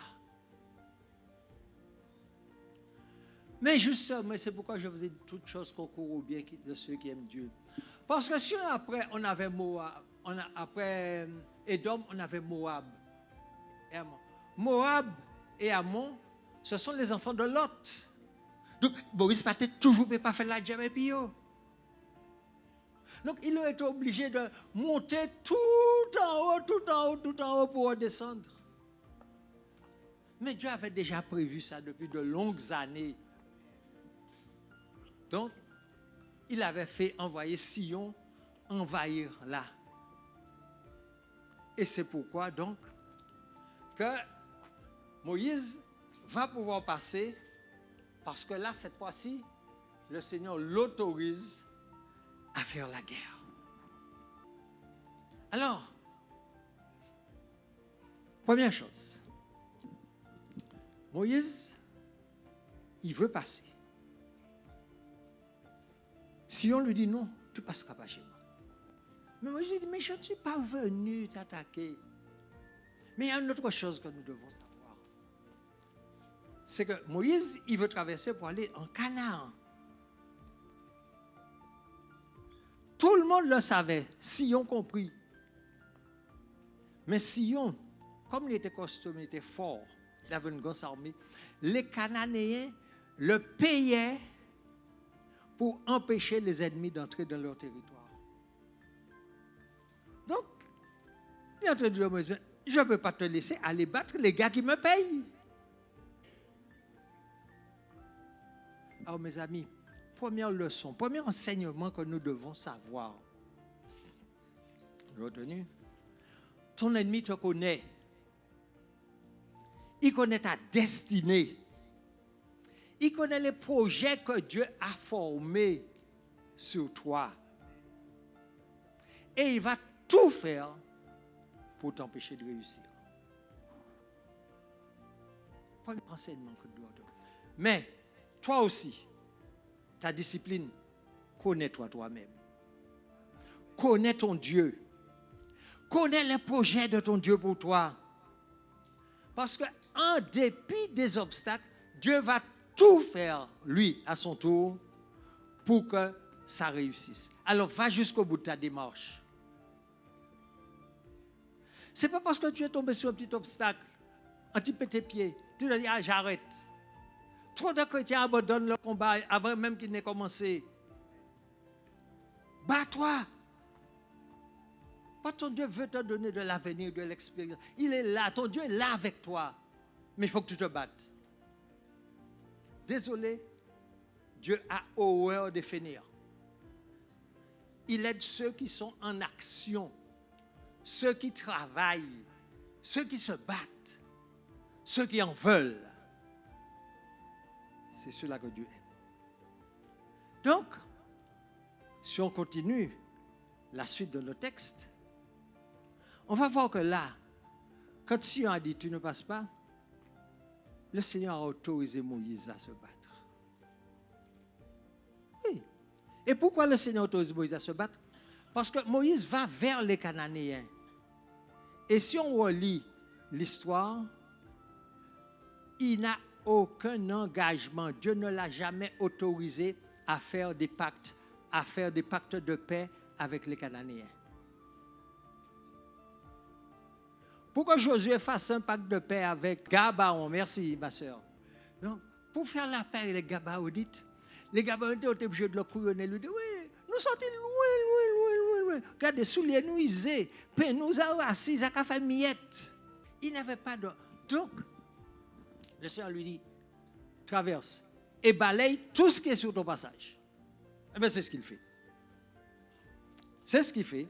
Mais justement, c'est pourquoi je vous ai dit toutes choses concourent au bien de ceux qui aiment Dieu. Parce que si après on avait Moab, après Édom, on avait Moab et Ammon. Moab et Ammon, ce sont les enfants de Lot. Donc, Boris Paté toujours ne peut pas faire la guerre avec eux. Donc, il a été obligé de monter tout en haut pour redescendre. Mais Dieu avait déjà prévu ça depuis de longues années. Donc, il avait fait envoyer Sion envahir là. Et c'est pourquoi donc que Moïse va pouvoir passer, parce que là, cette fois-ci, le Seigneur l'autorise à faire la guerre. Alors, première chose, Moïse, il veut passer. Si on lui dit non, tu ne passeras pas chez moi. Mais Moïse dit, mais je ne suis pas venu t'attaquer. Mais il y a une autre chose que nous devons savoir. C'est que Moïse, il veut traverser pour aller en Canaan. Tout le monde le savait, Sion compris. Mais Sion, comme il était costaud, il était fort, il avait une grosse armée, les Cananéens le payaient pour empêcher les ennemis d'entrer dans leur territoire. Donc, il est en train de dire, Moïse, je ne peux pas te laisser aller battre les gars qui me payent. Alors, mes amis, première leçon, premier enseignement que nous devons savoir. Retenu. Ton ennemi te connaît. Il connaît ta destinée. Il connaît les projets que Dieu a formés sur toi. Et il va tout faire pour t'empêcher de réussir. Premier enseignement que nous devons donner. Mais, toi aussi, ta discipline, connais-toi toi-même. connais ton Dieu. Connais les projets de ton Dieu pour toi. Parce qu'en dépit des obstacles, Dieu va tout faire, lui, à son tour, pour que ça réussisse. Alors, va jusqu'au bout de ta démarche. Ce n'est pas parce que tu es tombé sur un petit obstacle, un petit peu tes pieds, tu te dis, ah, j'arrête. Trop de chrétiens abandonnent le combat avant même qu'il n'ait commencé. Bats-toi. Ton Dieu veut te donner de l'avenir, de l'expérience. Il est là, ton Dieu est là avec toi. Mais il faut que tu te battes. Désolé, Dieu a horreur de finir. Il aide ceux qui sont en action, ceux qui travaillent, ceux qui se battent, ceux qui en veulent. C'est cela que Dieu aime. Donc, si on continue la suite de nos textes, on va voir que là, quand Sion a dit tu ne passes pas, le Seigneur a autorisé Moïse à se battre. Oui. Et pourquoi le Seigneur autorise Moïse à se battre? Parce que Moïse va vers les Cananéens. Et si on relit l'histoire, il n'a aucun engagement. Dieu ne l'a jamais autorisé à faire des pactes de paix avec les Cananéens. Pour que Josué fasse un pacte de paix avec Gabaon, merci ma soeur. Donc, pour faire la paix avec les Gabaonites étaient obligés de le couillonner, lui dire, oui, nous sommes loin. Regardez, souliers nous isés, pain nous a assis, ça a fait miette. Il n'avait pas de... Donc, le Seigneur lui dit, traverse et balaye tout ce qui est sur ton passage. Eh bien, c'est ce qu'il fait. C'est ce qu'il fait.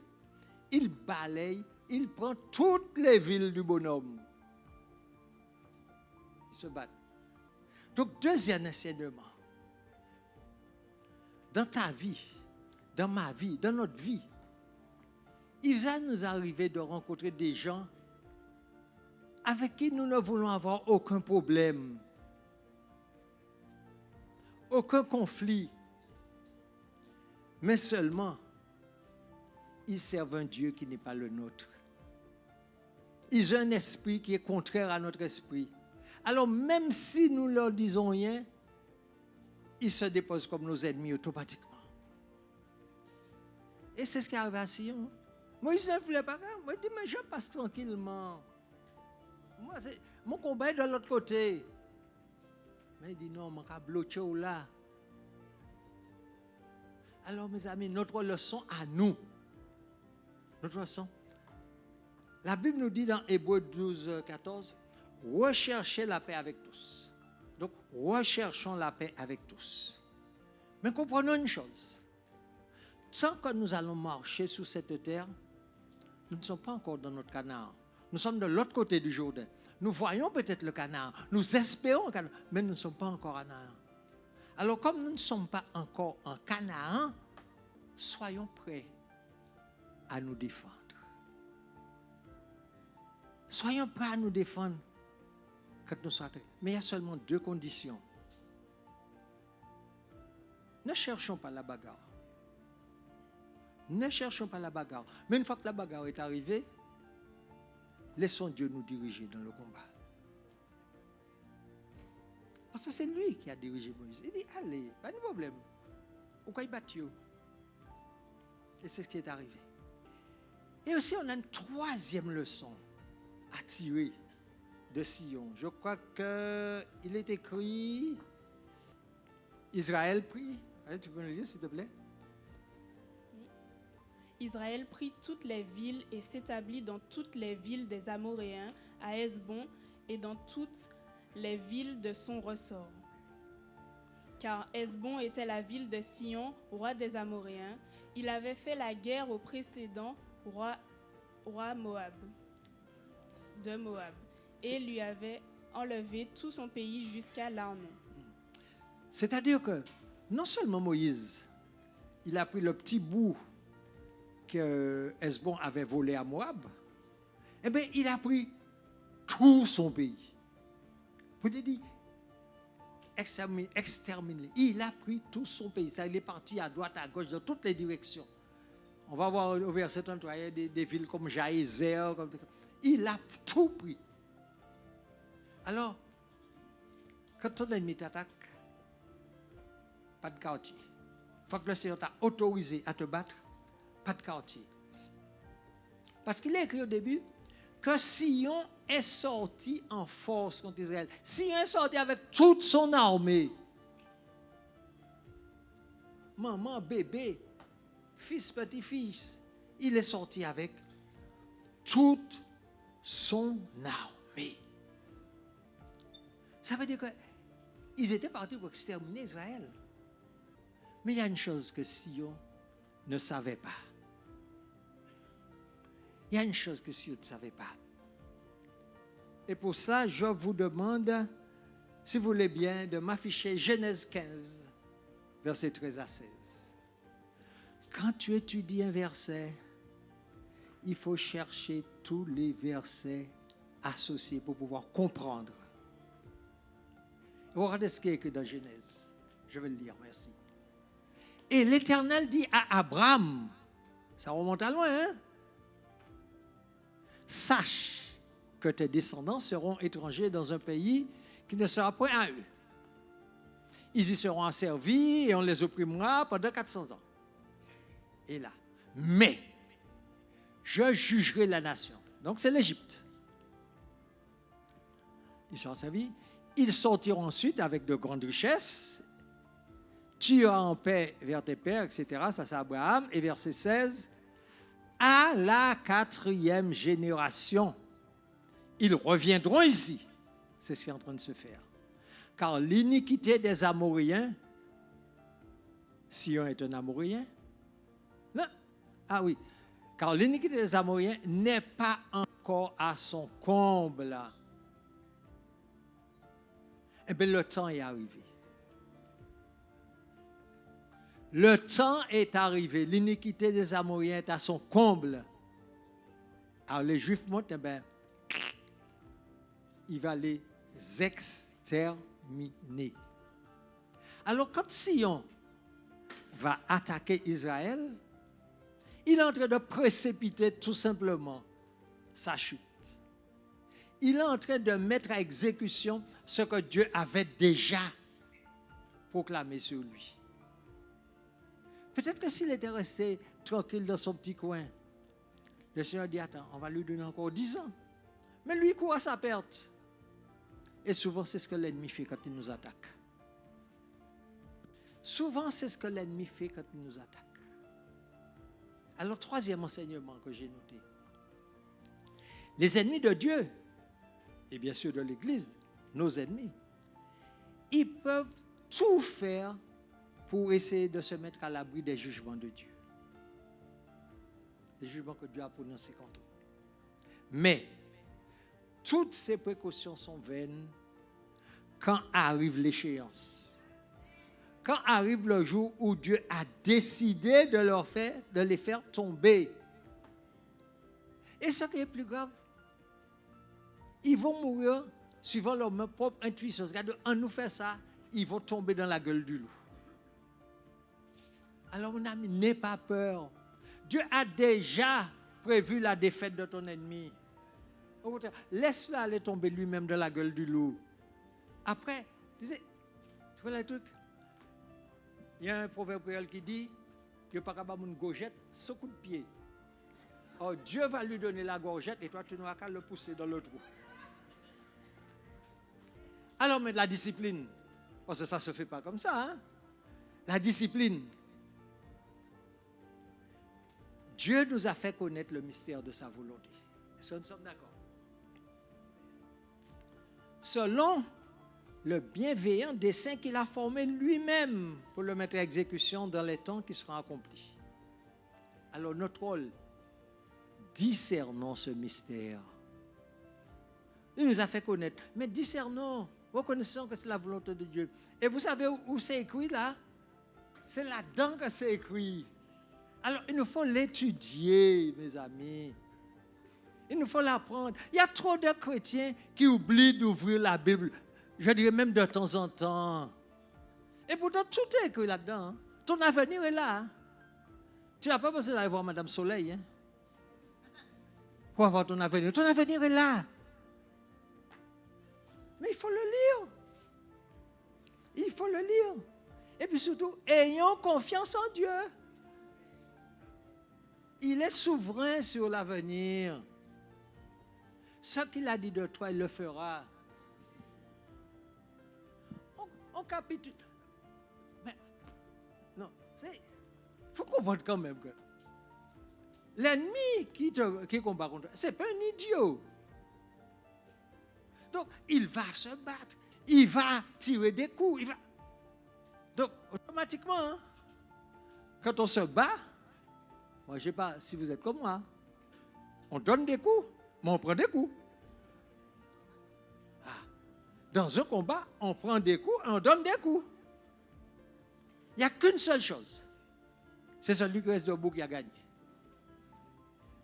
Il balaye, il prend toutes les villes du bonhomme. Ils se battent. Donc, deuxième enseignement. Dans ta vie, dans ma vie, dans notre vie, il va nous arriver de rencontrer des gens avec qui nous ne voulons avoir aucun problème, aucun conflit, mais seulement, ils servent un Dieu qui n'est pas le nôtre. Ils ont un esprit qui est contraire à notre esprit. Alors, même si nous ne leur disons rien, ils se déposent comme nos ennemis automatiquement. Et c'est ce qui arrive à Sion. Moïse ne voulait pas. Moi, il dit, mais je passe tranquillement. Moi, mon combat est de l'autre côté. Mais il dit, non, je vais bloquer là. Alors, mes amis, notre leçon à nous, notre leçon, la Bible nous dit dans Hébreux 12, 14, recherchez la paix avec tous. Donc, recherchons la paix avec tous. Mais comprenons une chose. Tant que nous allons marcher sur cette terre, nous ne sommes pas encore dans notre Canaan. Nous sommes de l'autre côté du Jourdain. Nous voyons peut-être le Canaan. Nous espérons le Canaan, mais nous ne sommes pas encore en Canaan. Alors, comme nous ne sommes pas encore en Canaan, soyons prêts à nous défendre. Soyons prêts à nous défendre quand nous sommes. Mais il y a seulement deux conditions. Ne cherchons pas la bagarre. Ne cherchons pas la bagarre. Mais une fois que la bagarre est arrivée, laissons Dieu nous diriger dans le combat. Parce que c'est lui qui a dirigé Moïse. Il dit, allez, pas de problème. Pourquoi il bat Dieu? Et c'est ce qui est arrivé. Et aussi, on a une troisième leçon à tirer de Sion. Je crois qu'il est écrit, Israël prie. Tu peux me le dire, s'il te plaît?
Israël prit toutes les villes et s'établit dans toutes les villes des Amoréens, à Hesbon et dans toutes les villes de son ressort. Car Hesbon était la ville de Sion, roi des Amoréens. Il avait fait la guerre au précédent roi de Moab et lui avait enlevé tout son pays jusqu'à l'Arnon.
C'est-à-dire que non seulement Moïse, il a pris le petit bout que Hesbon avait volé à Moab, eh bien, il a pris tout son pays. Vous avez dit, exterminé. Il a pris tout son pays. Il est parti à droite, à gauche, dans toutes les directions. On va voir au verset 33, il y a des villes comme Jaézer. Il a tout pris. Alors, quand ton ennemi t'attaque, pas de quartier. Il faut que le Seigneur t'a autorisé à te battre, pas de quartier. Parce qu'il est écrit au début que Sion est sorti en force contre Israël. Sion est sorti avec toute son armée. Maman, bébé, fils, petit-fils, il est sorti avec toute son armée. Ça veut dire qu'ils étaient partis pour exterminer Israël. Mais il y a une chose que Sion ne savait pas. Il y a une chose que Sion ne savait pas. Et pour ça, je vous demande, si vous voulez bien, de m'afficher Genèse 15, versets 13 à 16. Quand tu étudies un verset, il faut chercher tous les versets associés pour pouvoir comprendre. Regardez ce qui est écrit dans Genèse. Je vais le lire, merci. Et l'Éternel dit à Abraham, ça remonte à loin, hein? Sache que tes descendants seront étrangers dans un pays qui ne sera point à eux. Ils y seront asservis et on les opprimera pendant 400 ans. Et là, mais je jugerai la nation. Donc c'est l'Égypte. Ils seront asservis. Ils sortiront ensuite avec de grandes richesses. Tu iras en paix vers tes pères, etc. Ça c'est Abraham. Et verset 16. À la 4e génération, ils reviendront ici. C'est ce qui est en train de se faire. Car l'iniquité des Amoréens, Sion est un Amoréen. Non. Ah oui. Car l'iniquité des Amoréens n'est pas encore à son comble. Eh bien, le temps est arrivé. Le temps est arrivé. L'iniquité des Amoréens est à son comble. Alors, les Juifs montent, eh bien, il va les exterminer. Alors, quand Sion va attaquer Israël, il est en train de précipiter tout simplement sa chute. Il est en train de mettre à exécution ce que Dieu avait déjà proclamé sur lui. Peut-être que s'il était resté tranquille dans son petit coin, le Seigneur dit, attends, on va lui donner encore 10 ans. Mais lui, il court à sa perte. Et souvent, c'est ce que l'ennemi fait quand il nous attaque. Souvent, c'est ce que l'ennemi fait quand il nous attaque. Alors, troisième enseignement que j'ai noté. Les ennemis de Dieu, et bien sûr de l'Église, nos ennemis, ils peuvent tout faire pour essayer de se mettre à l'abri des jugements de Dieu. Les jugements que Dieu a prononcés contre eux. Mais, toutes ces précautions sont vaines quand arrive l'échéance. Quand arrive le jour où Dieu a décidé de les faire tomber. Et ce qui est plus grave, ils vont mourir suivant leur propre intuition. Regarde, en nous fait ça, ils vont tomber dans la gueule du loup. Alors mon ami, n'aie pas peur. Dieu a déjà prévu la défaite de ton ennemi. Laisse-le aller tomber lui-même dans la gueule du loup. Après, tu vois le truc? Il y a un proverbe qui dit, Dieu n'est pas capable de gorgette sans coup de pied. Or, Dieu va lui donner la gorgette et toi, tu n'auras qu'à le pousser dans le trou. Alors, mais la discipline, parce que ça ne se fait pas comme ça, hein? La discipline. Dieu nous a fait connaître le mystère de sa volonté. Est-ce que nous sommes d'accord? Selon le bienveillant dessein qu'il a formé lui-même pour le mettre à exécution dans les temps qui seront accomplis. Alors notre rôle, discernons ce mystère. Il nous a fait connaître, mais discernons, reconnaissons que c'est la volonté de Dieu. Et vous savez où c'est écrit là? C'est là-dedans que c'est écrit. Alors il nous faut l'étudier, mes amis. Il nous faut l'apprendre. Il y a trop de chrétiens qui oublient d'ouvrir la Bible. Je dirais même de temps en temps. Et pourtant, tout est écrit là-dedans. Ton avenir est là. Tu n'as pas besoin d'aller voir Madame Soleil, hein, pour avoir ton avenir. Ton avenir est là. Mais il faut le lire. Il faut le lire. Et puis surtout, ayons confiance en Dieu. Il est souverain sur l'avenir. Ce qu'il a dit de toi, il le fera. On capitule. Mais, non, il faut comprendre quand même que l'ennemi qui combat contre toi, ce n'est pas un idiot. Donc, il va se battre. Il va tirer des coups. Donc, automatiquement, hein, quand on se bat, moi, je ne sais pas si vous êtes comme moi, on donne des coups, mais on prend des coups. Ah. Dans un combat, on prend des coups et on donne des coups. Il n'y a qu'une seule chose. C'est celui qui reste debout qui a gagné.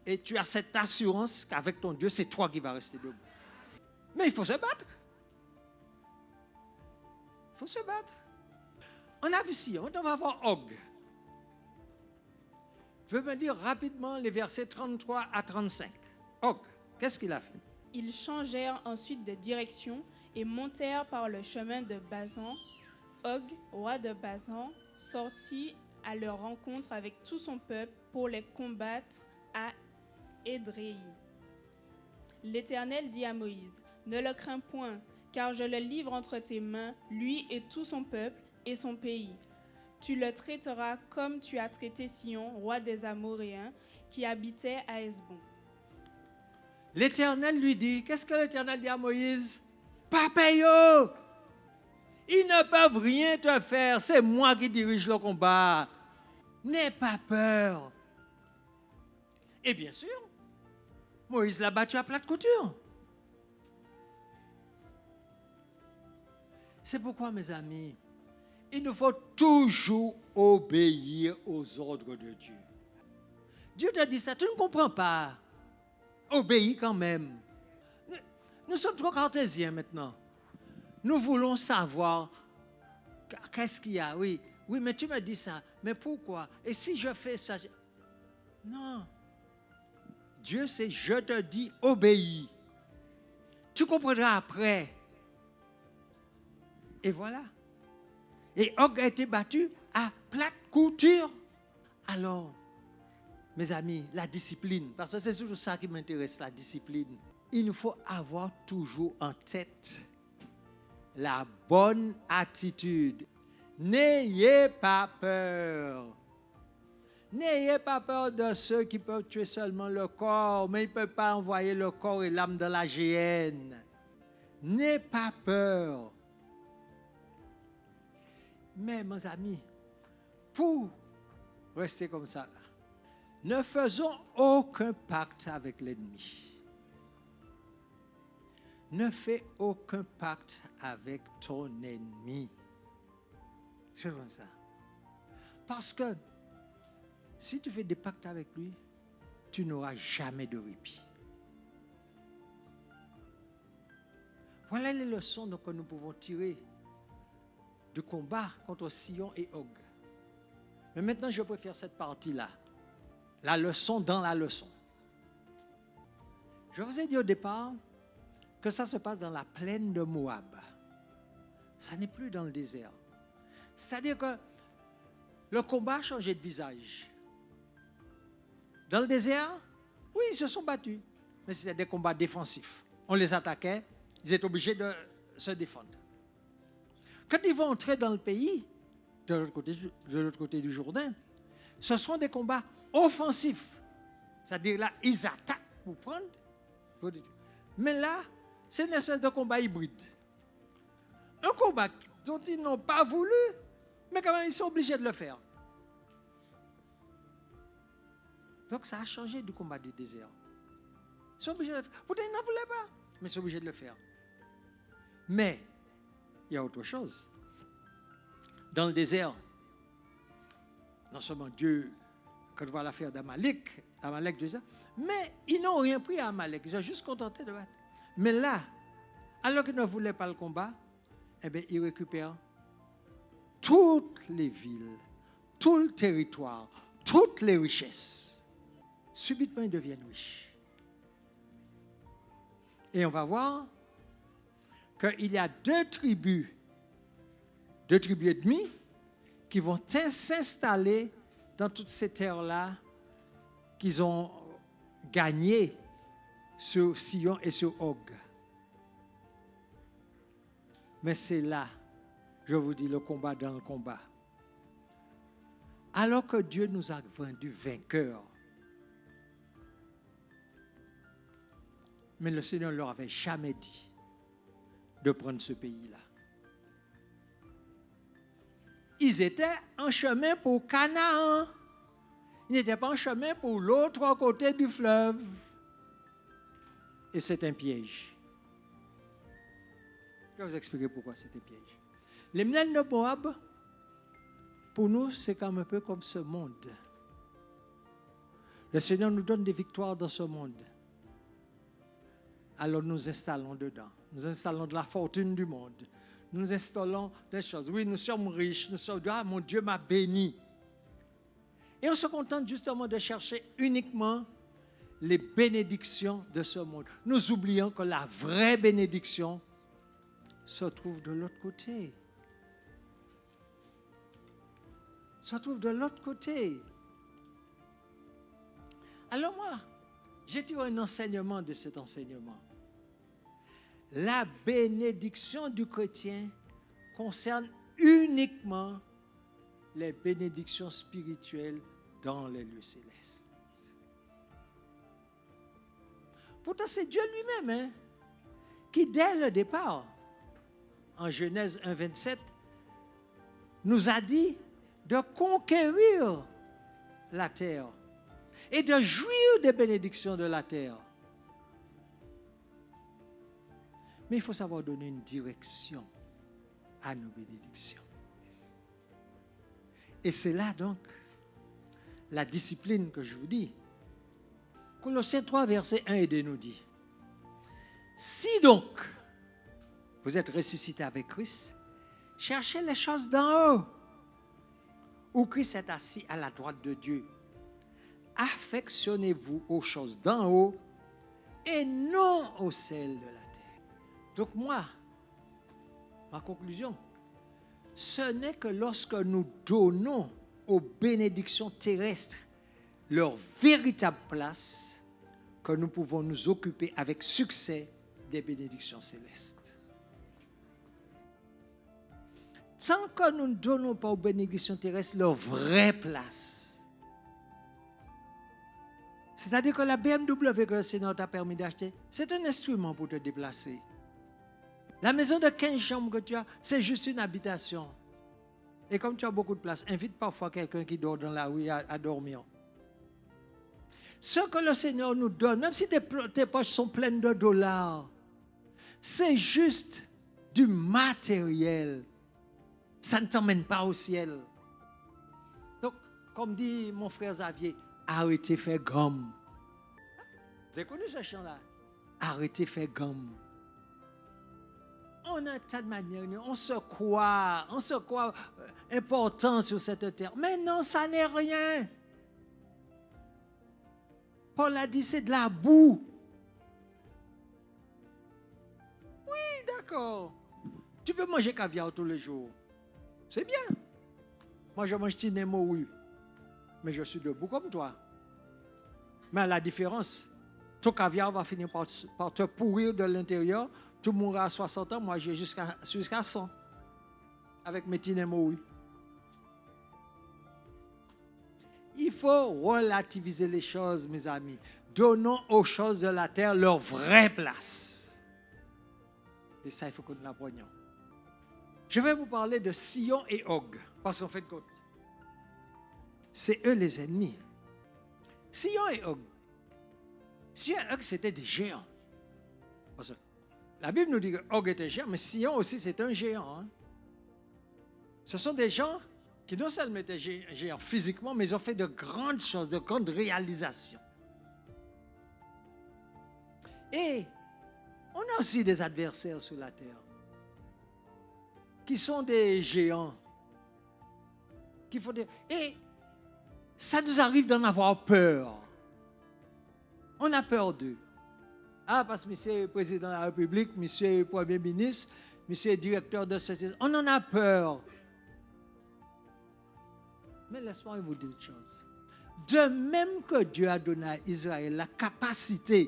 Et tu as cette assurance qu'avec ton Dieu, c'est toi qui vas rester debout. Mais il faut se battre. Il faut se battre. On a vu Sion, on va voir Og. Je veux me lire rapidement les versets 33 à 35. Og, qu'est-ce qu'il a fait?
Ils changèrent ensuite de direction et montèrent par le chemin de Basan. Og, roi de Basan, sortit à leur rencontre avec tout son peuple pour les combattre à Édréi. L'Éternel dit à Moïse, « Ne le crains point, car je le livre entre tes mains, lui et tout son peuple et son pays. Tu le traiteras comme tu as traité Sion, roi des Amoréens, qui habitait à Hesbon. »
L'Éternel lui dit, qu'est-ce que l'Éternel dit à Moïse? Papa yo, ils ne peuvent rien te faire, c'est moi qui dirige le combat. N'aie pas peur. Et bien sûr, Moïse l'a battu à plat de couture. C'est pourquoi, mes amis, il nous faut toujours obéir aux ordres de Dieu. Dieu te dit ça, tu ne comprends pas. Obéis quand même. Nous sommes trop cartésiens maintenant. Nous voulons savoir qu'est-ce qu'il y a. Oui, mais tu me dis ça. Mais pourquoi? Et si je fais ça? Non. Dieu, c'est je te dis, obéis. Tu comprendras après. Et voilà. Et Og a été battu à plate couture. Alors, mes amis, la discipline, parce que c'est toujours ça qui m'intéresse, la discipline. Il nous faut avoir toujours en tête la bonne attitude. N'ayez pas peur. N'ayez pas peur de ceux qui peuvent tuer seulement le corps, mais ils ne peuvent pas envoyer le corps et l'âme dans la géhenne. N'ayez pas peur. Mais, mes amis, pour rester comme ça, ne faisons aucun pacte avec l'ennemi. Ne fais aucun pacte avec ton ennemi. C'est comme ça. Parce que si tu fais des pactes avec lui, tu n'auras jamais de répit. Voilà les leçons que nous pouvons tirer du combat contre Sion et Og. Mais maintenant, je préfère cette partie-là. La leçon dans la leçon. Je vous ai dit au départ que ça se passe dans la plaine de Moab. Ça n'est plus dans le désert. C'est-à-dire que le combat a changé de visage. Dans le désert, oui, ils se sont battus. Mais c'était des combats défensifs. On les attaquait, ils étaient obligés de se défendre. Quand ils vont entrer dans le pays, de l'autre côté du Jourdain, ce seront des combats offensifs. C'est-à-dire là, ils attaquent pour prendre. Mais là, c'est une espèce de combat hybride. Un combat dont ils n'ont pas voulu, mais quand même, ils sont obligés de le faire. Donc, ça a changé du combat du désert. Ils sont obligés de le faire. Pourtant, ils n'en voulaient pas, mais ils sont obligés de le faire. Mais, il y a autre chose. Dans le désert, non seulement Dieu, quand on voit l'affaire d'Amalek, Dieu, mais ils n'ont rien pris à Amalek, ils sont juste contentés de battre. Mais là, alors qu'ils ne voulaient pas le combat, eh bien, ils récupèrent toutes les villes, tout le territoire, toutes les richesses. Subitement, ils deviennent riches. Et on va voir qu'il y a deux tribus et demie, qui vont s'installer dans toutes ces terres-là qu'ils ont gagnées sur Sion et sur Og. Mais c'est là, je vous dis, le combat dans le combat. Alors que Dieu nous a vendus vainqueurs. Mais le Seigneur ne leur avait jamais dit de prendre ce pays-là. Ils étaient en chemin pour Canaan. Ils n'étaient pas en chemin pour l'autre côté du fleuve. Et c'est un piège. Je vais vous expliquer pourquoi c'est un piège. Les plaines de Moab, pour nous, c'est comme un peu comme ce monde. Le Seigneur nous donne des victoires dans ce monde. Alors nous installons dedans. Nous installons de la fortune du monde. Nous installons des choses. Oui, nous sommes riches. Nous sommes, ah, mon Dieu m'a béni. Et on se contente justement de chercher uniquement les bénédictions de ce monde. Nous oublions que la vraie bénédiction se trouve de l'autre côté. Se trouve de l'autre côté. Alors moi, j'ai tiré un enseignement de cet enseignement. La bénédiction du chrétien concerne uniquement les bénédictions spirituelles dans les lieux célestes. Pourtant, c'est Dieu lui-même qui, dès le départ, en Genèse 1, 27, nous a dit de conquérir la terre et de jouir des bénédictions de la terre. Mais il faut savoir donner une direction à nos bénédictions. Et c'est là donc la discipline que je vous dis. Colossiens 3, versets 1 et 2 nous dit: si donc vous êtes ressuscités avec Christ, cherchez les choses d'en haut, où Christ est assis à la droite de Dieu. Affectionnez-vous aux choses d'en haut et non aux celles de la terre. Donc moi, ma conclusion, ce n'est que lorsque nous donnons aux bénédictions terrestres leur véritable place que nous pouvons nous occuper avec succès des bénédictions célestes. Tant que nous ne donnons pas aux bénédictions terrestres leur vraie place, c'est-à-dire que la BMW que le Seigneur t'a permis d'acheter, c'est un instrument pour te déplacer. La maison de 15 chambres que tu as, c'est juste une habitation. Et comme tu as beaucoup de place, invite parfois quelqu'un qui dort dans la rue à dormir. Ce que le Seigneur nous donne, même si tes poches sont pleines de dollars, c'est juste du matériel. Ça ne t'emmène pas au ciel. Donc, comme dit mon frère Xavier, arrêtez de faire gomme. Vous avez connu ce chant-là? Arrêtez de faire gomme. On a un tas de manières, on se croit important sur cette terre. Mais non, ça n'est rien. Paul a dit, c'est de la boue. Oui, d'accord. Tu peux manger caviar tous les jours. C'est bien. Moi, je mange tinemo, oui. Mais je suis debout comme toi. Mais la différence, ton caviar va finir par te pourrir de l'intérieur. Tu mourras à 60 ans, moi j'ai jusqu'à 100. Avec mes tinemo, oui. Il faut relativiser les choses, mes amis. Donnons aux choses de la terre leur vraie place. Et ça, il faut que nous l'apprenions. Je vais vous parler de Sion et Og, parce qu'en fait, c'est eux les ennemis. Sion et Og. Sion et Og, c'était des géants. Parce que la Bible nous dit que Og était géant, mais Sion aussi, c'est un géant. Hein? Ce sont des gens qui non seulement étaient géants physiquement, mais ils ont fait de grandes choses, de grandes réalisations. Et on a aussi des adversaires sur la terre qui sont des géants. Et ça nous arrive d'en avoir peur. On a peur d'eux. Ah, parce que monsieur est président de la République, monsieur est premier ministre, monsieur est directeur de société. On en a peur. Mais laisse-moi vous dire une chose. De même que Dieu a donné à Israël la capacité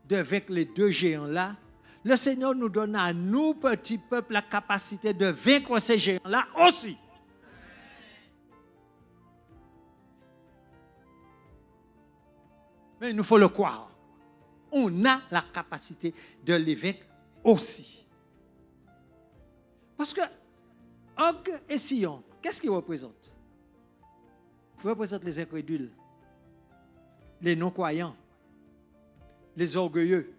de vaincre les deux géants-là, le Seigneur nous donne à nous, petits peuples, la capacité de vaincre ces géants-là aussi. Mais il nous faut le croire. On a la capacité de les vaincre aussi. Parce que Og et Sion, qu'est-ce qu'ils représentent? Ils représentent les incrédules, les non-croyants, les orgueilleux.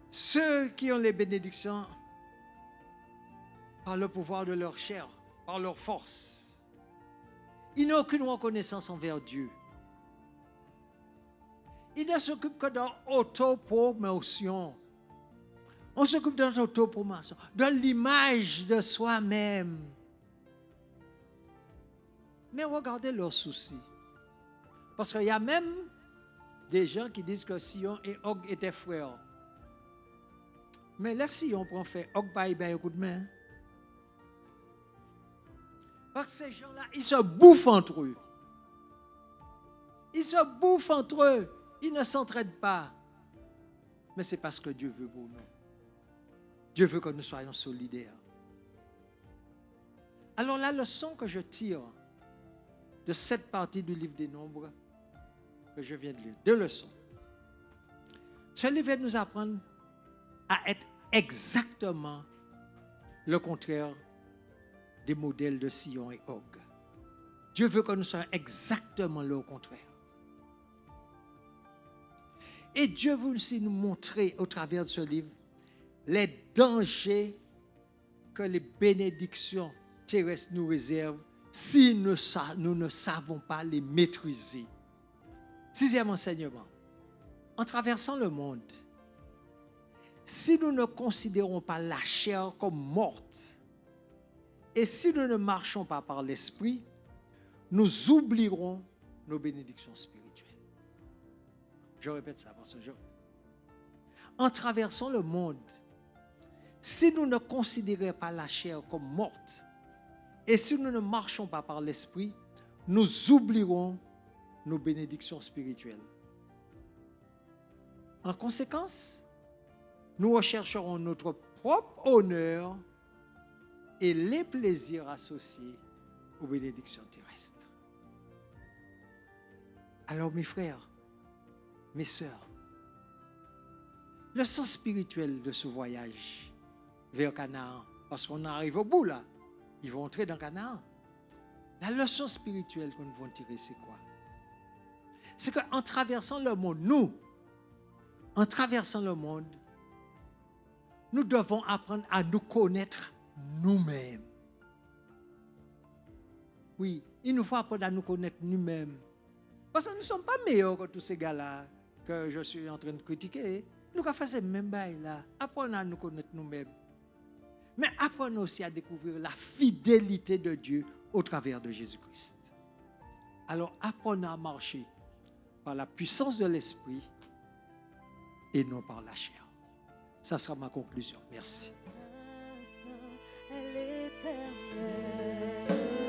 Ceux qui ont les bénédictions par le pouvoir de leur chair, par leur force. Ils n'ont aucune reconnaissance envers Dieu. Ils ne s'occupent que d'autopromotion. On s'occupe de notre autopromotion, de l'image de soi-même. Mais regardez leurs soucis. Parce qu'il y a même des gens qui disent que Sion et Og étaient frères. Mais là, Sion prend fait, Og va y un coup de main. Parce que ces gens-là, ils se bouffent entre eux. Ils se bouffent entre eux. Ils ne s'entraident pas. Mais c'est parce que Dieu veut pour nous. Dieu veut que nous soyons solidaires. Alors la leçon que je tire de cette partie du livre des Nombres que je viens de lire, 2 leçons. Ce livre va nous apprendre à être exactement le contraire des modèles de Sion et Og. Dieu veut que nous soyons exactement le contraire. Et Dieu veut aussi nous montrer au travers de ce livre les dangers que les bénédictions terrestres nous réservent si nous ne savons pas les maîtriser. 6e enseignement. En traversant le monde, si nous ne considérons pas la chair comme morte et si nous ne marchons pas par l'esprit, nous oublierons nos bénédictions spirituelles. Je répète ça parce que en traversant le monde, si nous ne considérons pas la chair comme morte et si nous ne marchons pas par l'esprit, nous oublierons nos bénédictions spirituelles. En conséquence, nous rechercherons notre propre honneur et les plaisirs associés aux bénédictions terrestres. Alors mes frères, mes sœurs, le sens spirituel de ce voyage vers Canaan, parce qu'on arrive au bout là, ils vont entrer dans Canaan. La leçon spirituelle que nous devons tirer, c'est quoi? C'est qu'en traversant le monde, en traversant le monde, nous devons apprendre à nous connaître nous-mêmes. Oui, il nous faut apprendre à nous connaître nous-mêmes. Parce que nous ne sommes pas meilleurs que tous ces gars-là que je suis en train de critiquer. Nous avons fait ces mêmes bails-là. Apprenons à nous connaître nous-mêmes. Mais apprenons aussi à découvrir la fidélité de Dieu au travers de Jésus-Christ. Alors apprenons à marcher par la puissance de l'esprit et non par la chair. Ça sera ma conclusion. Merci.
Elle est éternelle.